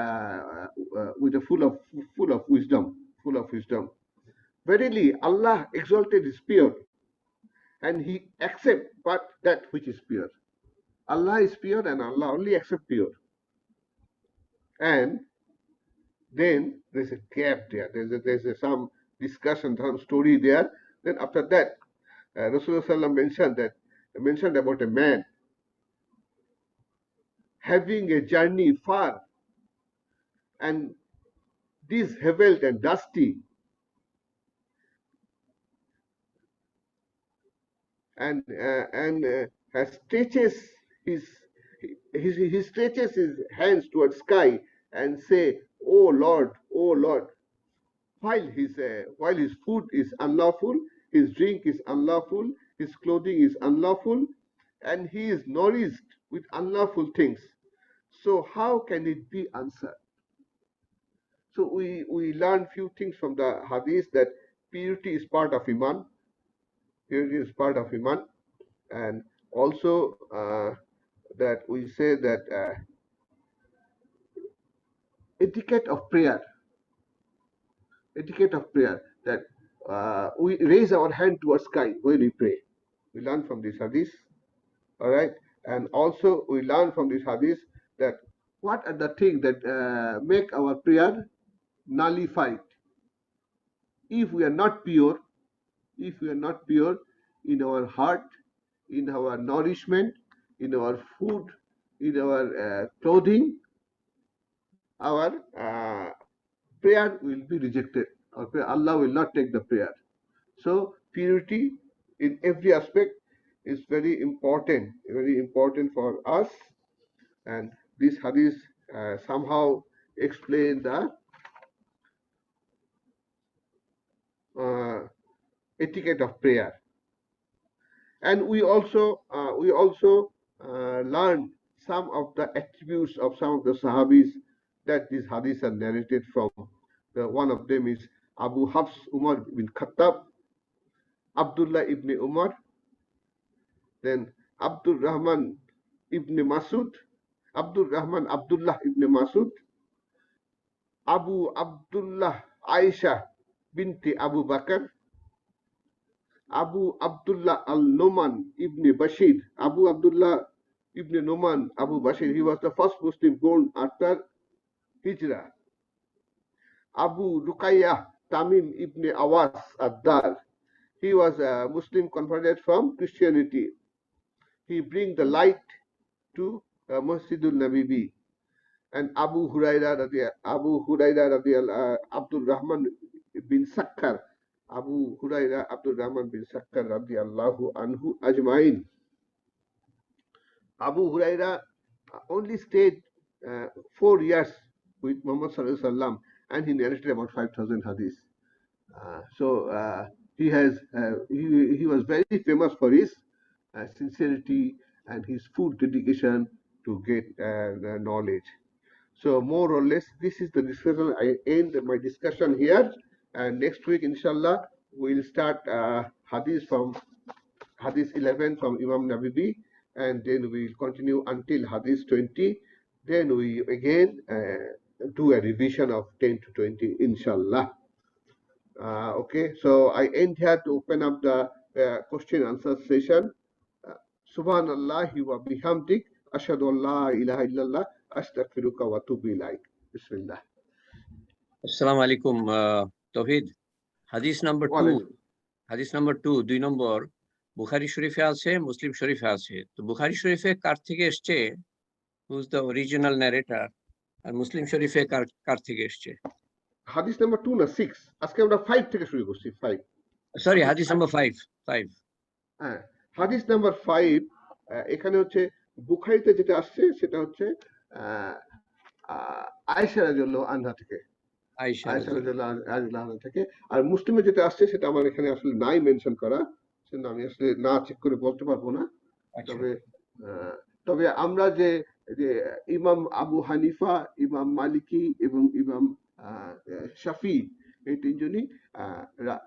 with a full of wisdom, full of wisdom. Verily, Allah exalted is pure, and He accepts but that which is pure. Allah is pure, and Allah only accepts pure. And then there's a gap there. There's some discussion, some story there. Then after that, Rasulullah mentioned about a man having a journey far and disheveled and dusty, and stretches his he stretches his hands towards sky and say, O Lord, while his food is unlawful, his drink is unlawful, his clothing is unlawful, and he is nourished with unlawful things. So how can it be answered? So we learn few things from the hadith, that purity is part of iman. Purity is part of iman, and also that we say that etiquette of prayer, that we raise our hand towards sky when we pray. We learn from this hadith, all right? And also we learn from this hadith that what are the things that make our prayer nullified. If we are not pure, in our heart, in our nourishment, in our food, in our clothing, our prayer will be rejected. Allah will not take the prayer. So purity in every aspect is very important for us. And this hadith somehow explain the etiquette of prayer. And we also learn some of the attributes of some of the Sahabis that these hadiths are narrated from. One of them is Abu Hafs Umar bin Khattab, Abdullah ibn Umar, then Abdul Rahman ibn Masud, Abdullah ibn Masud, Abu Abdullah Aisha binti Abu Bakr, Abu Abdullah al-Numan ibn Bashir. Abu Abdullah ibn Numan Abu Bashir, he was the first Muslim born after Hijrah. Abu Ruqayyah Tamim ibn Awas ad-Dar, he was a Muslim converted from Christianity. He bring the light to Masjidul Nabawi. And Abu Huraira Abdul Rahman bin Sakkar, Abu Huraira Abdul Rahman bin Sakkar radiallahu anhu ajma'in. Abu Huraira only stayed 4 years with Muhammad Sallallahu Alaihi Wasallam, and he narrated about 5,000 hadith. He was very famous for his sincerity and his full dedication to get the knowledge. So more or less, this is the discussion. I end my discussion here, and next week, inshallah, we'll start hadith from hadith 11 from Imam Nawawi, and then we'll continue until hadith 20. Then we again do a revision of 10 to 20, inshallah. Okay, so I end here to open up the question answer session. Subhanallah wa bihamdik, ashhadu an la ilaha illallah, astaghfiruka wa atubu ilaik. Bismillah. Assalamu alaikum, Tawhid. Hadith number 2. Hadith number 2, 2 নম্বর বুখারী শরীফে আছে, মুসলিম শরীফে আছে। তো বুখারী শরীফে কার থেকে এসছে, who's the original narrator, আর মুসলিম শরীফে কার থেকে এসছে? হাদিস নাম্বার 2 না 6, আজকে আমরা 5 থেকে শুরু করছি। 5, সরি, হাদিস নাম্বার 5। হ্যাঁ, হাদিস নাম্বার 5 এখানে হচ্ছে বুখারীতে যেটা আসছে সেটা হচ্ছে আয়েশা রাদিয়াল্লাহু আনহা থেকে, আয়েশা রাদিয়াল্লাহু আনহা থেকে। আর মুসলিমে যেটা আসছে সেটা আমার এখানে আসলে নাই মেনশন করা, সেটা আমি আসলে না চেক করে বলতে পারবো না। তবে আমরা যে ইমাম আবু হানিফা, ইমাম মালিকি এবং ইমাম শাফি, এই তিনজনই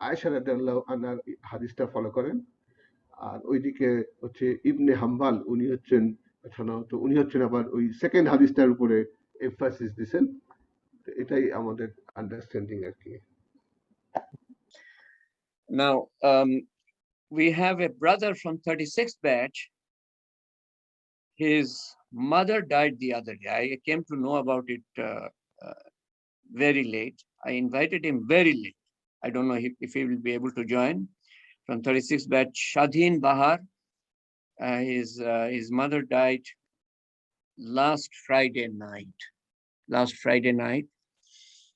আয়েশা রাদিয়াল্লাহু আনহার হাদিসটা ফলো করেন। আর ওইদিকে হচ্ছে ইবনে হাম্বাল, উনি হচ্ছেন আবার ওই সেকেন্ড হাদিসটার উপরে এমফাসিস দিবেন। এটাই আমাদের আন্ডারস্ট্যান্ডিং আর কি। Now we have a brother from 36th batch. His mother died the other day. I came to know about it very late. I invited him very late. I don't know if he will be able to join. From 36th batch, Shadhin Bahar. His mother died last Friday night.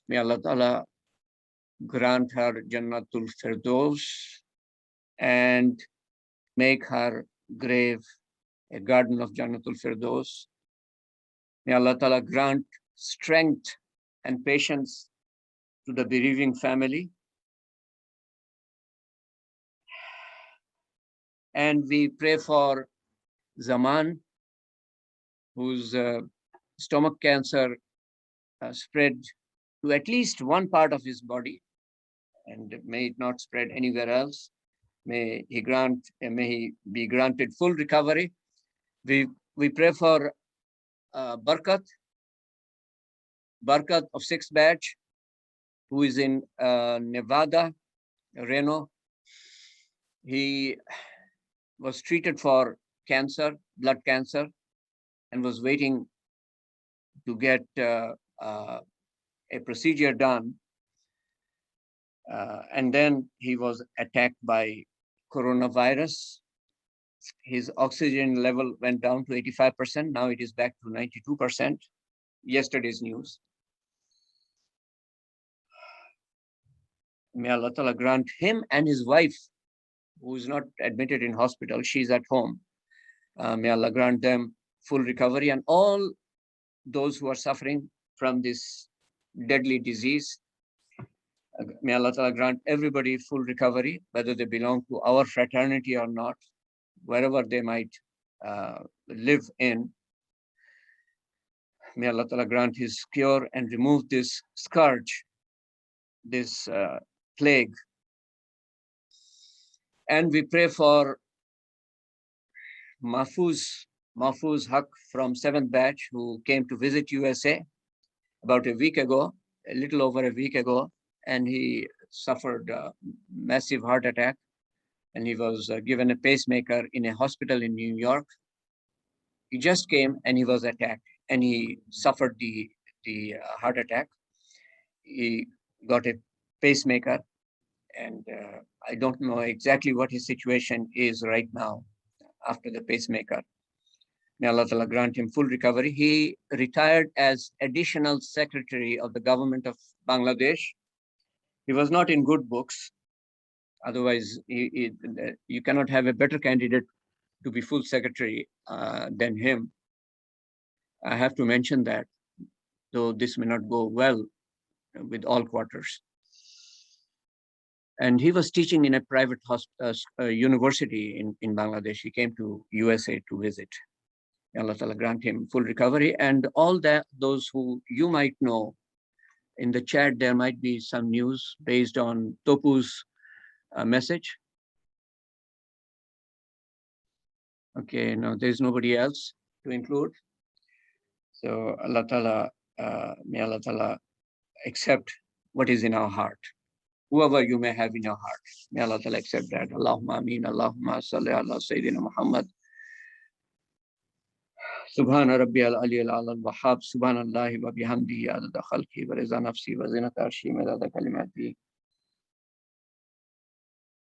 May Allah Ta'ala grant her Jannatul Firdaus and make her grave a garden of Jannatul Firdaus. May Allah Ta'ala grant strength and patience to the bereaving family. And we pray for Zaman, whose stomach cancer spread to at least one part of his body, and may it not spread anywhere else. May he be granted full recovery. We pray for Barkat of 6th batch, who is in Nevada, Reno. He was treated for cancer, blood cancer, and was waiting to get a procedure done. And then he was attacked by coronavirus. His oxygen level went down to 85%. Now it is back to 92%. Yesterday's news. May Allah Ta'ala grant him and his wife, who is not admitted in hospital, she's at home. May Allah grant them full recovery, and all those who are suffering from this deadly disease. May Allah Ta'ala grant everybody full recovery, whether they belong to our fraternity or not, wherever they might live in. May Allah Ta'ala grant his cure and remove this scourge, this plague. And we pray for Mahfuz Haq from 7th batch, who came to visit USA about a little over a week ago, and he suffered a massive heart attack, and he was given a pacemaker in a hospital in New York. He just came and he was attacked, and he suffered the heart attack. He got a pacemaker, and I don't know exactly what his situation is right now after the pacemaker. May Allah Ta'ala grant him full recovery. He retired as additional secretary of the government of Bangladesh. He was not in good books. Otherwise, you cannot have a better candidate to be full secretary than him. I have to mention that, though this may not go well with all quarters. And he was teaching in a private university in Bangladesh. He came to USA to visit. Allah Ta'ala grant him full recovery. And all that, those who you might know, in the chat, there might be some news based on Topu's message. Okay, no, there's nobody else to include. So Allah Ta'ala, may Allah Ta'ala accept what is in our heart. Whoever you may have in your heart, may Allah Ta'ala accept that. Allahumma ameen, Allahumma salli ala Sayyidina Muhammad. Subhana Rabbi al-Ali al-Wahhab, Subhanallahi wa bihamdihi adada khalqi wa riza nafsi wa zinata arshi madada kalimati.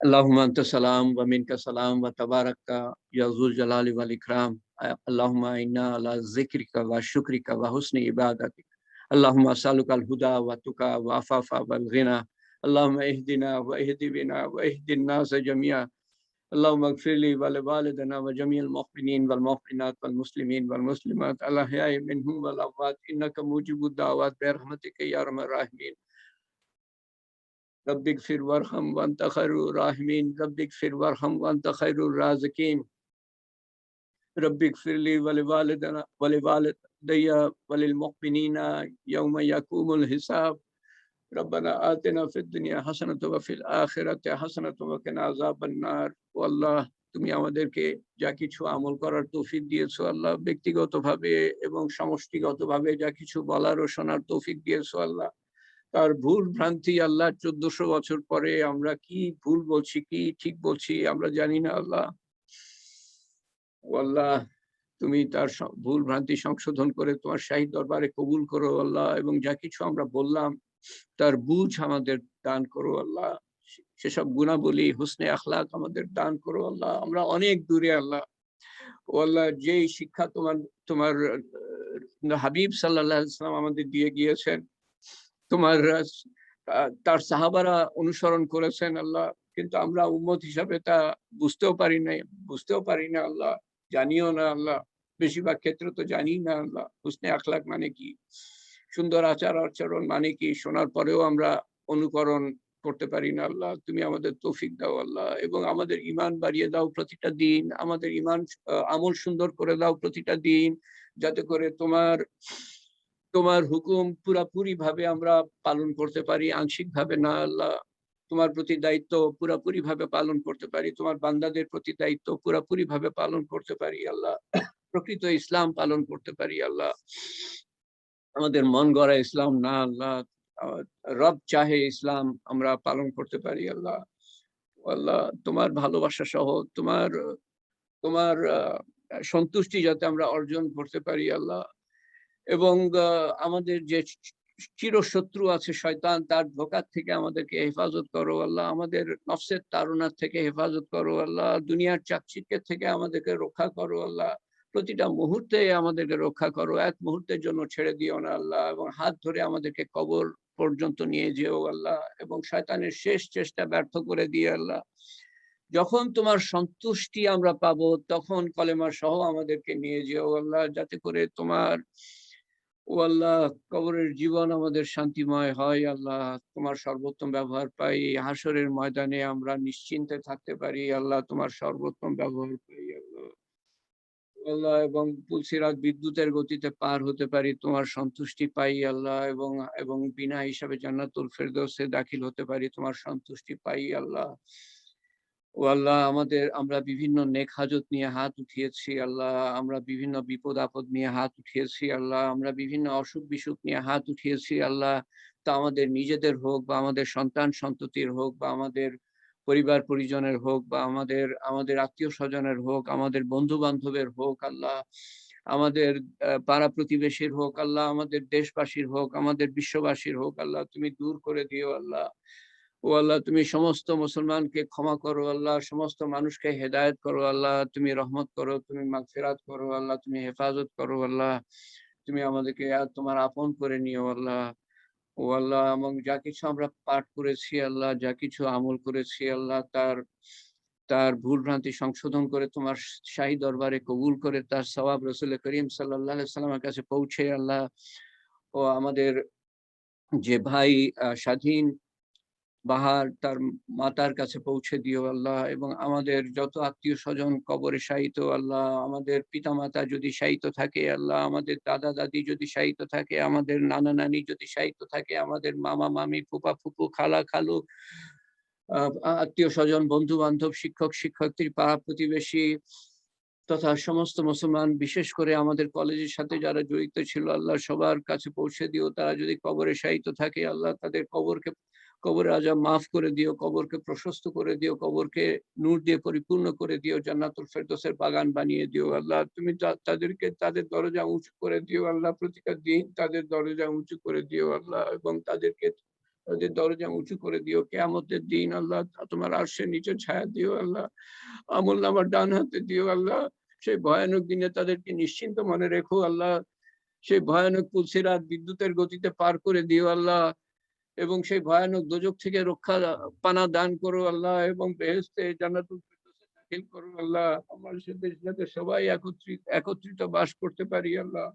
Allahumma anta salam wa minka salam wa tabarakta ya zul jalali wal ikram. Allahumma inna ala zikrika wa shukrika wa husni ibadatik. Allahumma saluka al-huda wa tuka wa afafa wal ghina. Allahumma ihdina wa ihdi bina wa ihdin nasa jamia. اللهم اغفر لي ولوالدنا وجميع المؤمنين والمؤمنات والمسلمين والمسلمات الأحياء منهم والأموات إنك موجب الدعوات برحمتك يا أرحم الراحمين. رب اغفر وارحم وأنت خير الراحمين. رب اغفر وارحم وأنت خير الرازقين. رب اغفر لي ولوالدنا ولوالدي وللمؤمنين يوم يقوم الحساب. ربنا آتنا في الدنيا حسنة وفي الآخرة حسنة وقنا عذاب النار. আল্লাহ, তুমি আমাদেরকে যা কিছু আমল করার তৌফিক দিয়েছো আল্লাহ, ব্যক্তিগতভাবে এবং সমষ্টিগতভাবে যা কিছু বলার ও শোনার তৌফিক দিয়েছো আল্লাহ, তার ভুল ভ্রান্তি আল্লাহ 1400 বছর পরে আমরা কি ভুল বলছি কি ঠিক বলছি আমরা জানি না আল্লাহ। আল্লাহ, তুমি তার ভুল ভ্রান্তি সংশোধন করে তোমার শাহী দরবারে কবুল করো আল্লাহ, এবং যা কিছু আমরা বললাম তার বুঝ আমাদের দান করো আল্লাহ। সেসব গুণাবলী হুসনে আখলাক আমাদের দান করো আল্লাহ। আমরা অনেক দূরে আল্লাহ। ও আল্লাহ, যেই শিক্ষা তোমার হাবিব সাল্লাল্লাহু আলাইহি ওয়াসাল্লাম আমাদের দিয়ে গিয়েছেন, তোমার তার সাহাবারা অনুসরণ করেছেন আল্লাহ, কিন্তু আমরা উম্মত হিসাবে তা বুঝতেও পারি না আল্লাহ, জানিও না আল্লাহ। বেশিরভাগ ক্ষেত্রে তো জানি না আল্লাহ হুসনে আখলাক মানে কি, সুন্দর আচার আচরণ মানে কি, শোনার পরেও আমরা অনুকরণ করতে পারি না আল্লাহ। তুমি আমাদের তৌফিক দাও আল্লাহ, এবং আমাদের ঈমান বাড়িয়ে দাও প্রতিটা দিন, আমাদের ঈমান আমল সুন্দর করে দাও প্রতিটা দিন, যাতে করে তোমার হুকুম পুরাপুরি ভাবে আমরা পালন করতে পারি, আংশিক ভাবে না আল্লাহ। তোমার প্রতি দায়িত্ব পুরাপুরি ভাবে পালন করতে পারি, তোমার বান্দাদের প্রতি দায়িত্ব পুরাপুরি ভাবে পালন করতে পারি আল্লাহ, প্রকৃত ইসলাম পালন করতে পারি আল্লাহ। আমাদের মন গড়া ইসলাম না আল্লাহ, রব চাহে ইসলাম আমরা পালন করতে পারি আল্লাহ। আল্লাহ, তোমার ভালোবাসা সহ তোমার সন্তুষ্টি যাতে আমরা অর্জন করতে পারি আল্লাহ, এবং আমাদের যে চিরশত্রু আছে শয়তান, তার ধোঁকার থেকে আমাদেরকে হেফাজত করো আল্লাহ, আমাদের নফসের তাড়নার থেকে হেফাজত করো আল্লাহ, দুনিয়ার চাকচিক্যের থেকে আমাদেরকে রক্ষা করো আল্লাহ, প্রতিটা মুহূর্তে আমাদেরকে রক্ষা করো, এক মুহূর্তের জন্য ছেড়ে দিও না আল্লাহ, এবং হাত ধরে আমাদেরকে কবর পর্যন্ত নিয়ে যেও আল্লাহ, এবং শয়তানের শেষ চেষ্টা ব্যর্থ করে দিয়ে আল্লাহ। যখন তোমার সন্তুষ্টি আমরা পাবো তখন কলেমা সহ আমাদেরকে নিয়ে যেও আল্লাহ, যাতে করে তোমার ও আল্লাহ কবরের জীবন আমাদের শান্তিময় হয় আল্লাহ, তোমার সর্বোত্তম ব্যবহার পাই, হাসরের ময়দানে আমরা নিশ্চিন্তে থাকতে পারি আল্লাহ, তোমার সর্বোত্তম ব্যবহার পাই আল্লাহ, এবং পুলসিরাত বিদ্যুতের গতিতে পার হতে পারি, তোমার সন্তুষ্টি পাই আল্লাহ, এবং বিনা হিসাবে জান্নাতুল ফেরদৌসে দাখিল হতে পারি, তোমার সন্তুষ্টি পাই আল্লাহ। ও আল্লাহ, আমরা বিভিন্ন নেক হাজত নিয়ে হাত উঠিয়েছি আল্লাহ, আমরা বিভিন্ন বিপদ আপদ নিয়ে হাত উঠিয়েছি আল্লাহ, আমরা বিভিন্ন অসুখ বিসুখ নিয়ে হাত উঠিয়েছি আল্লাহ, তা আমাদের নিজেদের হোক বা আমাদের সন্তান সন্ততির হোক বা আমাদের পরিবার পরিজনের হোক বা আমাদের আত্মীয় স্বজনের হোক, আমাদের বন্ধু বান্ধবের হোক আল্লাহ, আমাদের পাড়া প্রতিবেশীর হোক আল্লাহ, আমাদের দেশবাসীর হোক, আমাদের বিশ্ববাসীর হোক আল্লাহ, তুমি দূর করে দিও আল্লাহ। ও আল্লাহ, তুমি সমস্ত মুসলমানকে ক্ষমা করো আল্লাহ, সমস্ত মানুষকে হেদায়েত করো আল্লাহ, তুমি রহমত করো, তুমি মাগফিরাত করো আল্লাহ, তুমি হেফাজত করো আল্লাহ, তুমি আমাদেরকে তোমার আপন করে নিও আল্লাহ। ও আল্লাহ, এবং যা কিছু আমরা পাঠ করেছি আল্লাহ, যা কিছু আমল করেছি আল্লাহ, তার তার ভুল ভ্রান্তি সংশোধন করে তোমার শাহী দরবারে কবুল করে তার সওয়াব রাসূল করিম সাল্লাল্লাহু আলাইহি সাল্লামের কাছে পৌঁছে আল্লাহ ও আমাদের যে ভাই স্বাধীন বাহার তার মাতার কাছে পৌঁছে দিও আল্লাহ, এবং আমাদের যত আত্মীয় স্বজন কবরে শায়িত আল্লাহ, আমাদের পিতামাতা যদি শায়িত থাকে আল্লাহ, আমাদের দাদা দাদি যদি শায়িত থাকে, আমাদের নানা নানি যদি শায়িত থাকে, আমাদের মামা মামি ফুপা ফুপু খালা খালু আত্মীয় স্বজন বন্ধু বান্ধব শিক্ষক শিক্ষার্থী পাড়া প্রতিবেশী তথা সমস্ত মুসলমান, বিশেষ করে আমাদের কলেজের সাথে যারা জড়িত ছিল আল্লাহ সবার কাছে পৌঁছে দিও। তারা যদি কবরে শায়িত থাকে আল্লাহ তাদের কবরে আযাব মাফ করে দিও, কবরকে প্রশস্ত করে দিও, কবরকে নূর দিয়ে পরিপূর্ণ করে দিও, জান্নাতুল ফেরদৌসের বাগান বানিয়ে দিও আল্লাহ। তুমি তাদেরকে তাদের দরজা উঁচু করে দিও আল্লাহ, প্রতিটা দিন তাদের দরজা উঁচু করে দিও আল্লাহ, এবং তাদের দরজা উঁচু করে দিও। কিয়ামতের দিন আল্লাহ তোমার আরশের নিচে ছায়া দিও আল্লাহ, আমলনামার ডান হাতে দিও আল্লাহ। সেই ভয়ানক দিনে তাদেরকে নিশ্চিন্ত মনে রেখো আল্লাহ, সেই ভয়ানক পুলসিরাত বিদ্যুতের গতিতে পার করে দিও আল্লাহ, এবং সেই ভয়ানক দোজখ থেকে রক্ষা পানা দান করো আল্লাহ, এবং বেহেশতে জান্নাতুল ফেরদৌসে দাখিল করো আল্লাহ। আমার সাথে যাতে সবাই একত্রিত বাস করতে পারি আল্লাহ।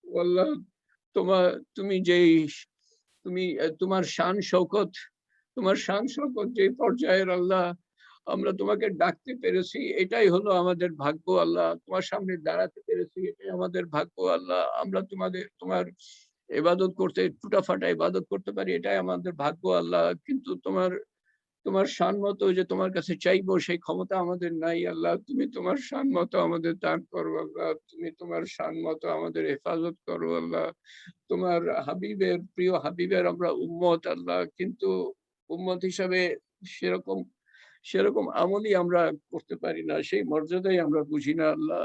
ও আল্লাহ তোমার তুমি যেই তুমি তোমার শান শৌকত যে পর্যায়ের আল্লাহ, আমরা তোমাকে ডাকতে পেরেছি এটাই হলো আমাদের ভাগ্য আল্লাহ, তোমার সামনে দাঁড়াতে পেরেছি এটাই আমাদের ভাগ্য আল্লাহ। আমরা তোমার ইবাদত করতে টুটাফাটা ইবাদত করতে পারি এটাই আমাদের ভাগ্য আল্লাহ, কিন্তু তোমার শান মতো যে তোমার কাছে চাইবো সেই ক্ষমতা আমাদের নাই আল্লাহ। তুমি তোমার শান মতো আমাদের দান করো আল্লাহ, তুমি তোমার শান মতো আমাদের হেফাজত করো আল্লাহ। তোমার প্রিয় হাবিবের আমরা উম্মত আল্লাহ, কিন্তু উম্মত হিসাবে সেরকম সেরকম আমলই আমরা করতে পারি না, সেই মর্যাদাই আমরা বুঝি না আল্লাহ।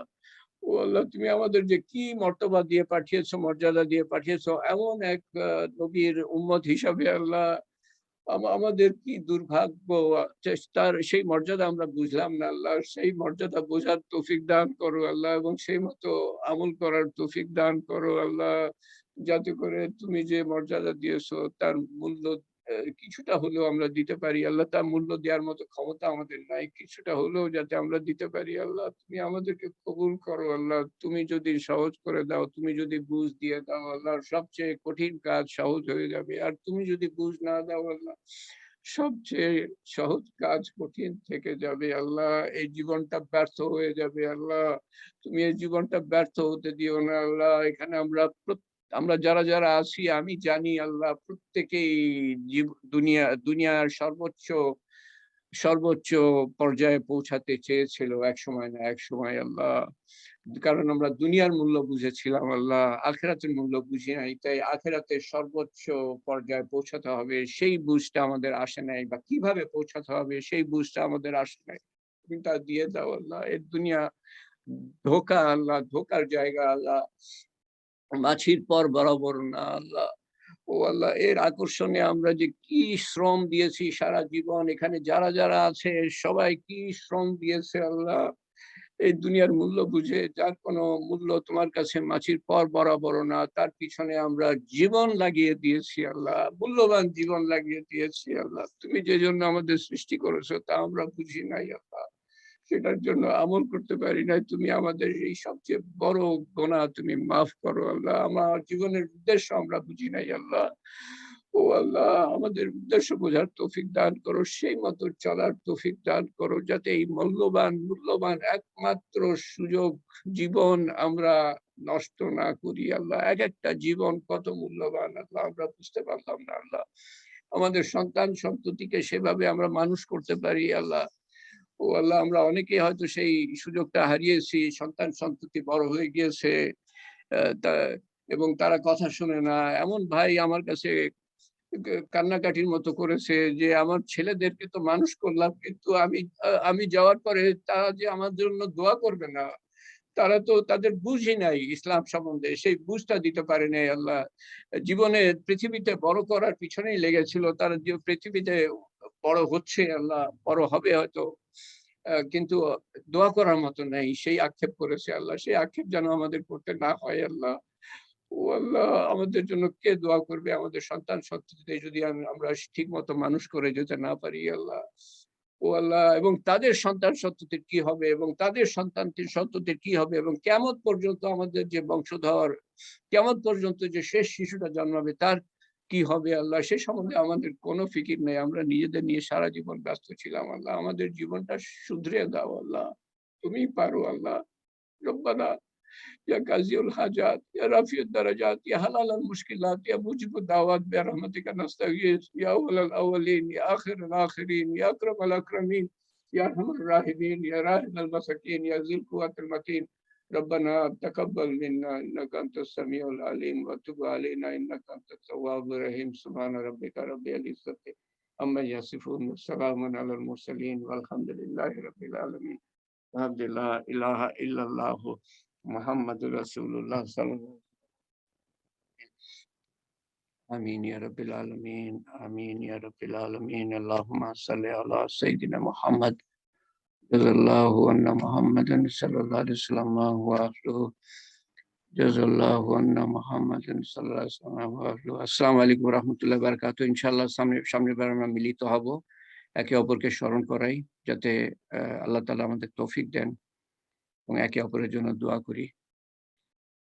ও আল্লাহ তুমি আমাদের যে কি মর্তবা দিয়ে পাঠিয়েছো, মর্যাদা দিয়ে পাঠিয়েছো, এমন এক নবীর উম্মত হিসাবে আল্লাহ আমাদের কি দুর্ভাগ্য, তার সেই মর্যাদা আমরা বুঝলাম না আল্লাহ, সেই মর্যাদা বোঝার তৌফিক দান করো আল্লাহ, এবং সেই মতো আমল করার তৌফিক দান করো আল্লাহ, যাতে করে তুমি যে মর্যাদা দিয়েছো তার মূল্য কিছুটা হলেও আমরা দিতে পারি আল্লাহ। তার মূল্য দেওয়ার মতো ক্ষমতা আমাদের নাই, কিছুটা হলেও যাতে আমরা দিতে পারি আল্লাহ। তুমি আমাদেরকে কবুল করো আল্লাহ, তুমি যদি সহজ করে দাও, তুমি যদি বুঝ দিয়ে দাও আল্লাহ, সবচেয়ে কঠিন কাজ সহজ হয়ে যাবে, আর তুমি যদি বুঝ না দাও আল্লাহ সবচেয়ে সহজ কাজ কঠিন থেকে যাবে আল্লাহ। এই জীবনটা ব্যর্থ হয়ে যাবে আল্লাহ, তুমি এই জীবনটা ব্যর্থ হতে দিও না আল্লাহ। এখানে আমরা যারা যারা আছি আমি জানি আল্লাহ প্রত্যেকেই দুনিয়ার সর্বোচ্চ সর্বোচ্চ পর্যায়ে পৌঁছাতে চেয়েছিল এক সময় না এক সময় আল্লাহ, কারণ আমরা দুনিয়ার মূল্য বুঝেছিলাম আল্লাহ, আখেরাতের মূল্য বুঝি নাই, তাই আখেরাতের সর্বোচ্চ পর্যায়ে পৌঁছাতে হবে সেই বুঝটা আমাদের আসে নাই, বা কিভাবে পৌঁছাতে হবে সেই বুঝটা আমাদের আসে নাই, তুমি তা দিয়ে দাও আল্লাহ। এর দুনিয়া ধোঁকা আল্লাহ, ধোঁকার জায়গা আল্লাহ, মাছির পর বরাবর না আল্লাহ। ও আল্লাহ এর আকর্ষণে আমরা যে কি শ্রম দিয়েছি সারা জীবন, এখানে যারা যারা আছে সবাই কি শ্রম দিয়েছে আল্লাহ, এই দুনিয়ার মূল্য বুঝে যার কোনো মূল্য তোমার কাছে মাছির পর বরাবর না, তার পিছনে আমরা জীবন লাগিয়ে দিয়েছি আল্লাহ, মূল্যবান জীবন লাগিয়ে দিয়েছি আল্লাহ। তুমি যে জন্য আমাদের সৃষ্টি করেছো তা আমরা বুঝি নাই আল্লাহ, সেটার জন্য আমল করতে পারি নাই। তুমি আমাদের এই সবচেয়ে বড় গোনা তুমি মাফ করো আল্লাহ। আমার জীবনের উদ্দেশ্য আমরা বুঝি নাই আল্লাহ। ও আল্লাহ আমাদের উদ্দেশ্য বোঝার তৌফিক দান করো, সেই মতো চলার তৌফিক দান করো, যাতে এই মূল্যবান একমাত্র সুযোগ জীবন আমরা নষ্ট না করি আল্লাহ। এক একটা জীবন কত মূল্যবান আল্লাহ, আমরা বুঝতে পারলাম না আল্লাহ। আমাদের সন্তান সন্ততিকে সেভাবে আমরা মানুষ করতে পারি আল্লাহ। ও আল্লাহ আমরা অনেকেই হয়তো সেই সুযোগটা হারিয়েছি, সন্তান সন্ততি বড় হয়ে গিয়েছে এবং তারা কথা শুনে না, এমন ভাই আমার কাছে কান্নাকাটির মতো করেছে যে আমার ছেলেদেরকে তো মানুষ করলাম, কিন্তু আমি যাওয়ার পরে তারা যে আমার জন্য দোয়া করবে না, তারা তো তাদের বুঝই নাই ইসলাম সম্বন্ধে, সেই বুঝটা দিতে পারে নাই আল্লাহ। জীবনে পৃথিবীতে বড় করার পিছনেই লেগেছিল, তারা যে পৃথিবীতে বড় হচ্ছে আল্লাহ, বড় হবে হয়তো, কিন্তু দোয়া করার মতো নেই, সেই আক্ষেপ করেছে আল্লাহ। সেই আক্ষেপ যেন আমাদের করতে না হয় আল্লাহ। ও আল্লাহ আমাদের জন্য কে দোয়া করবে, আমাদের সন্তান সন্ততিতে যদি আমরা ঠিক মতো মানুষ করে যেতে না পারি আল্লাহ। ও আল্লাহ, এবং তাদের সন্তান সন্ততির কি হবে, এবং তাদের সন্তান সন্ততির কি হবে, এবং কিয়ামত পর্যন্ত আমাদের যে বংশধর, কিয়ামত পর্যন্ত যে শেষ শিশুটা জন্মাবে তার কি হবে আল্লাহ, সে সম্বন্ধে আমাদের কোনো ফিকির নেই। আমরা নিজেদের নিয়ে সারা জীবন ব্যস্ত ছিলাম আল্লাহ। আমাদের জীবনটা শুধরে দাও আল্লাহ, তুমি পারো আল্লাহ। রব্বানা या काज़ी उल हाजात, या रफ़ी उद-दरजात, या हलाल अल-मुश्किलात, या मुजीब उद-दावात बिरहमतिका नस्तगीथ, या अव्वल अल-अव्वलीन, या आखिर अल-आखिरीन, या अकरम अल-अकरमीन, या अरहम अर-राहिमीन, या राहिम अल-मसाकीन, या ज़िल क़ुव्वतिल मतीन। रब्बना तक़ब्बल मिन्ना इन्नका अंतस समीउल अलीम व तुब अलैना इन्नका अंतत तव्वाबुर रहीम। सुब्हान रब्बिका रब्बिल इज़्ज़ति अम्मा यसिफून व सलामुन अलल मुरसलीन वल्हम्दुलिल्लाहि रब्बिल आलमीन। ला इलाहा इल्लल्लाह मुहम्मदुर रसूलुल्लाह सल्लल्लाहु आमीन या रब्बिल आलमीन, आमीन या रब्बिल आलमीन। अल्लाहुम्मा सल्लि अला सय्यिदिना मुहम्मद जज़ल्लाहु अन्ना मुहम्मदन सल्लल्लाहु अलैहि वसल्लम व अहलुहु जज़ल्लाहु अन्ना मुहम्मदन सल्लल्लाहु अलैहि वसल्लम व अहलुहु। अस्सलामु आलाइकुम व राहमातुल्लाहि व बाराकातुहू। ইনশাআল্লাহ সামনের বার আমরা মিলিত হব, একে অপরকে স্মরণ করাই, যাতে আল্লাহ তাআলা আমাদের তৌফিক দেন এবং একে অপরের জন্য দোয়া করি।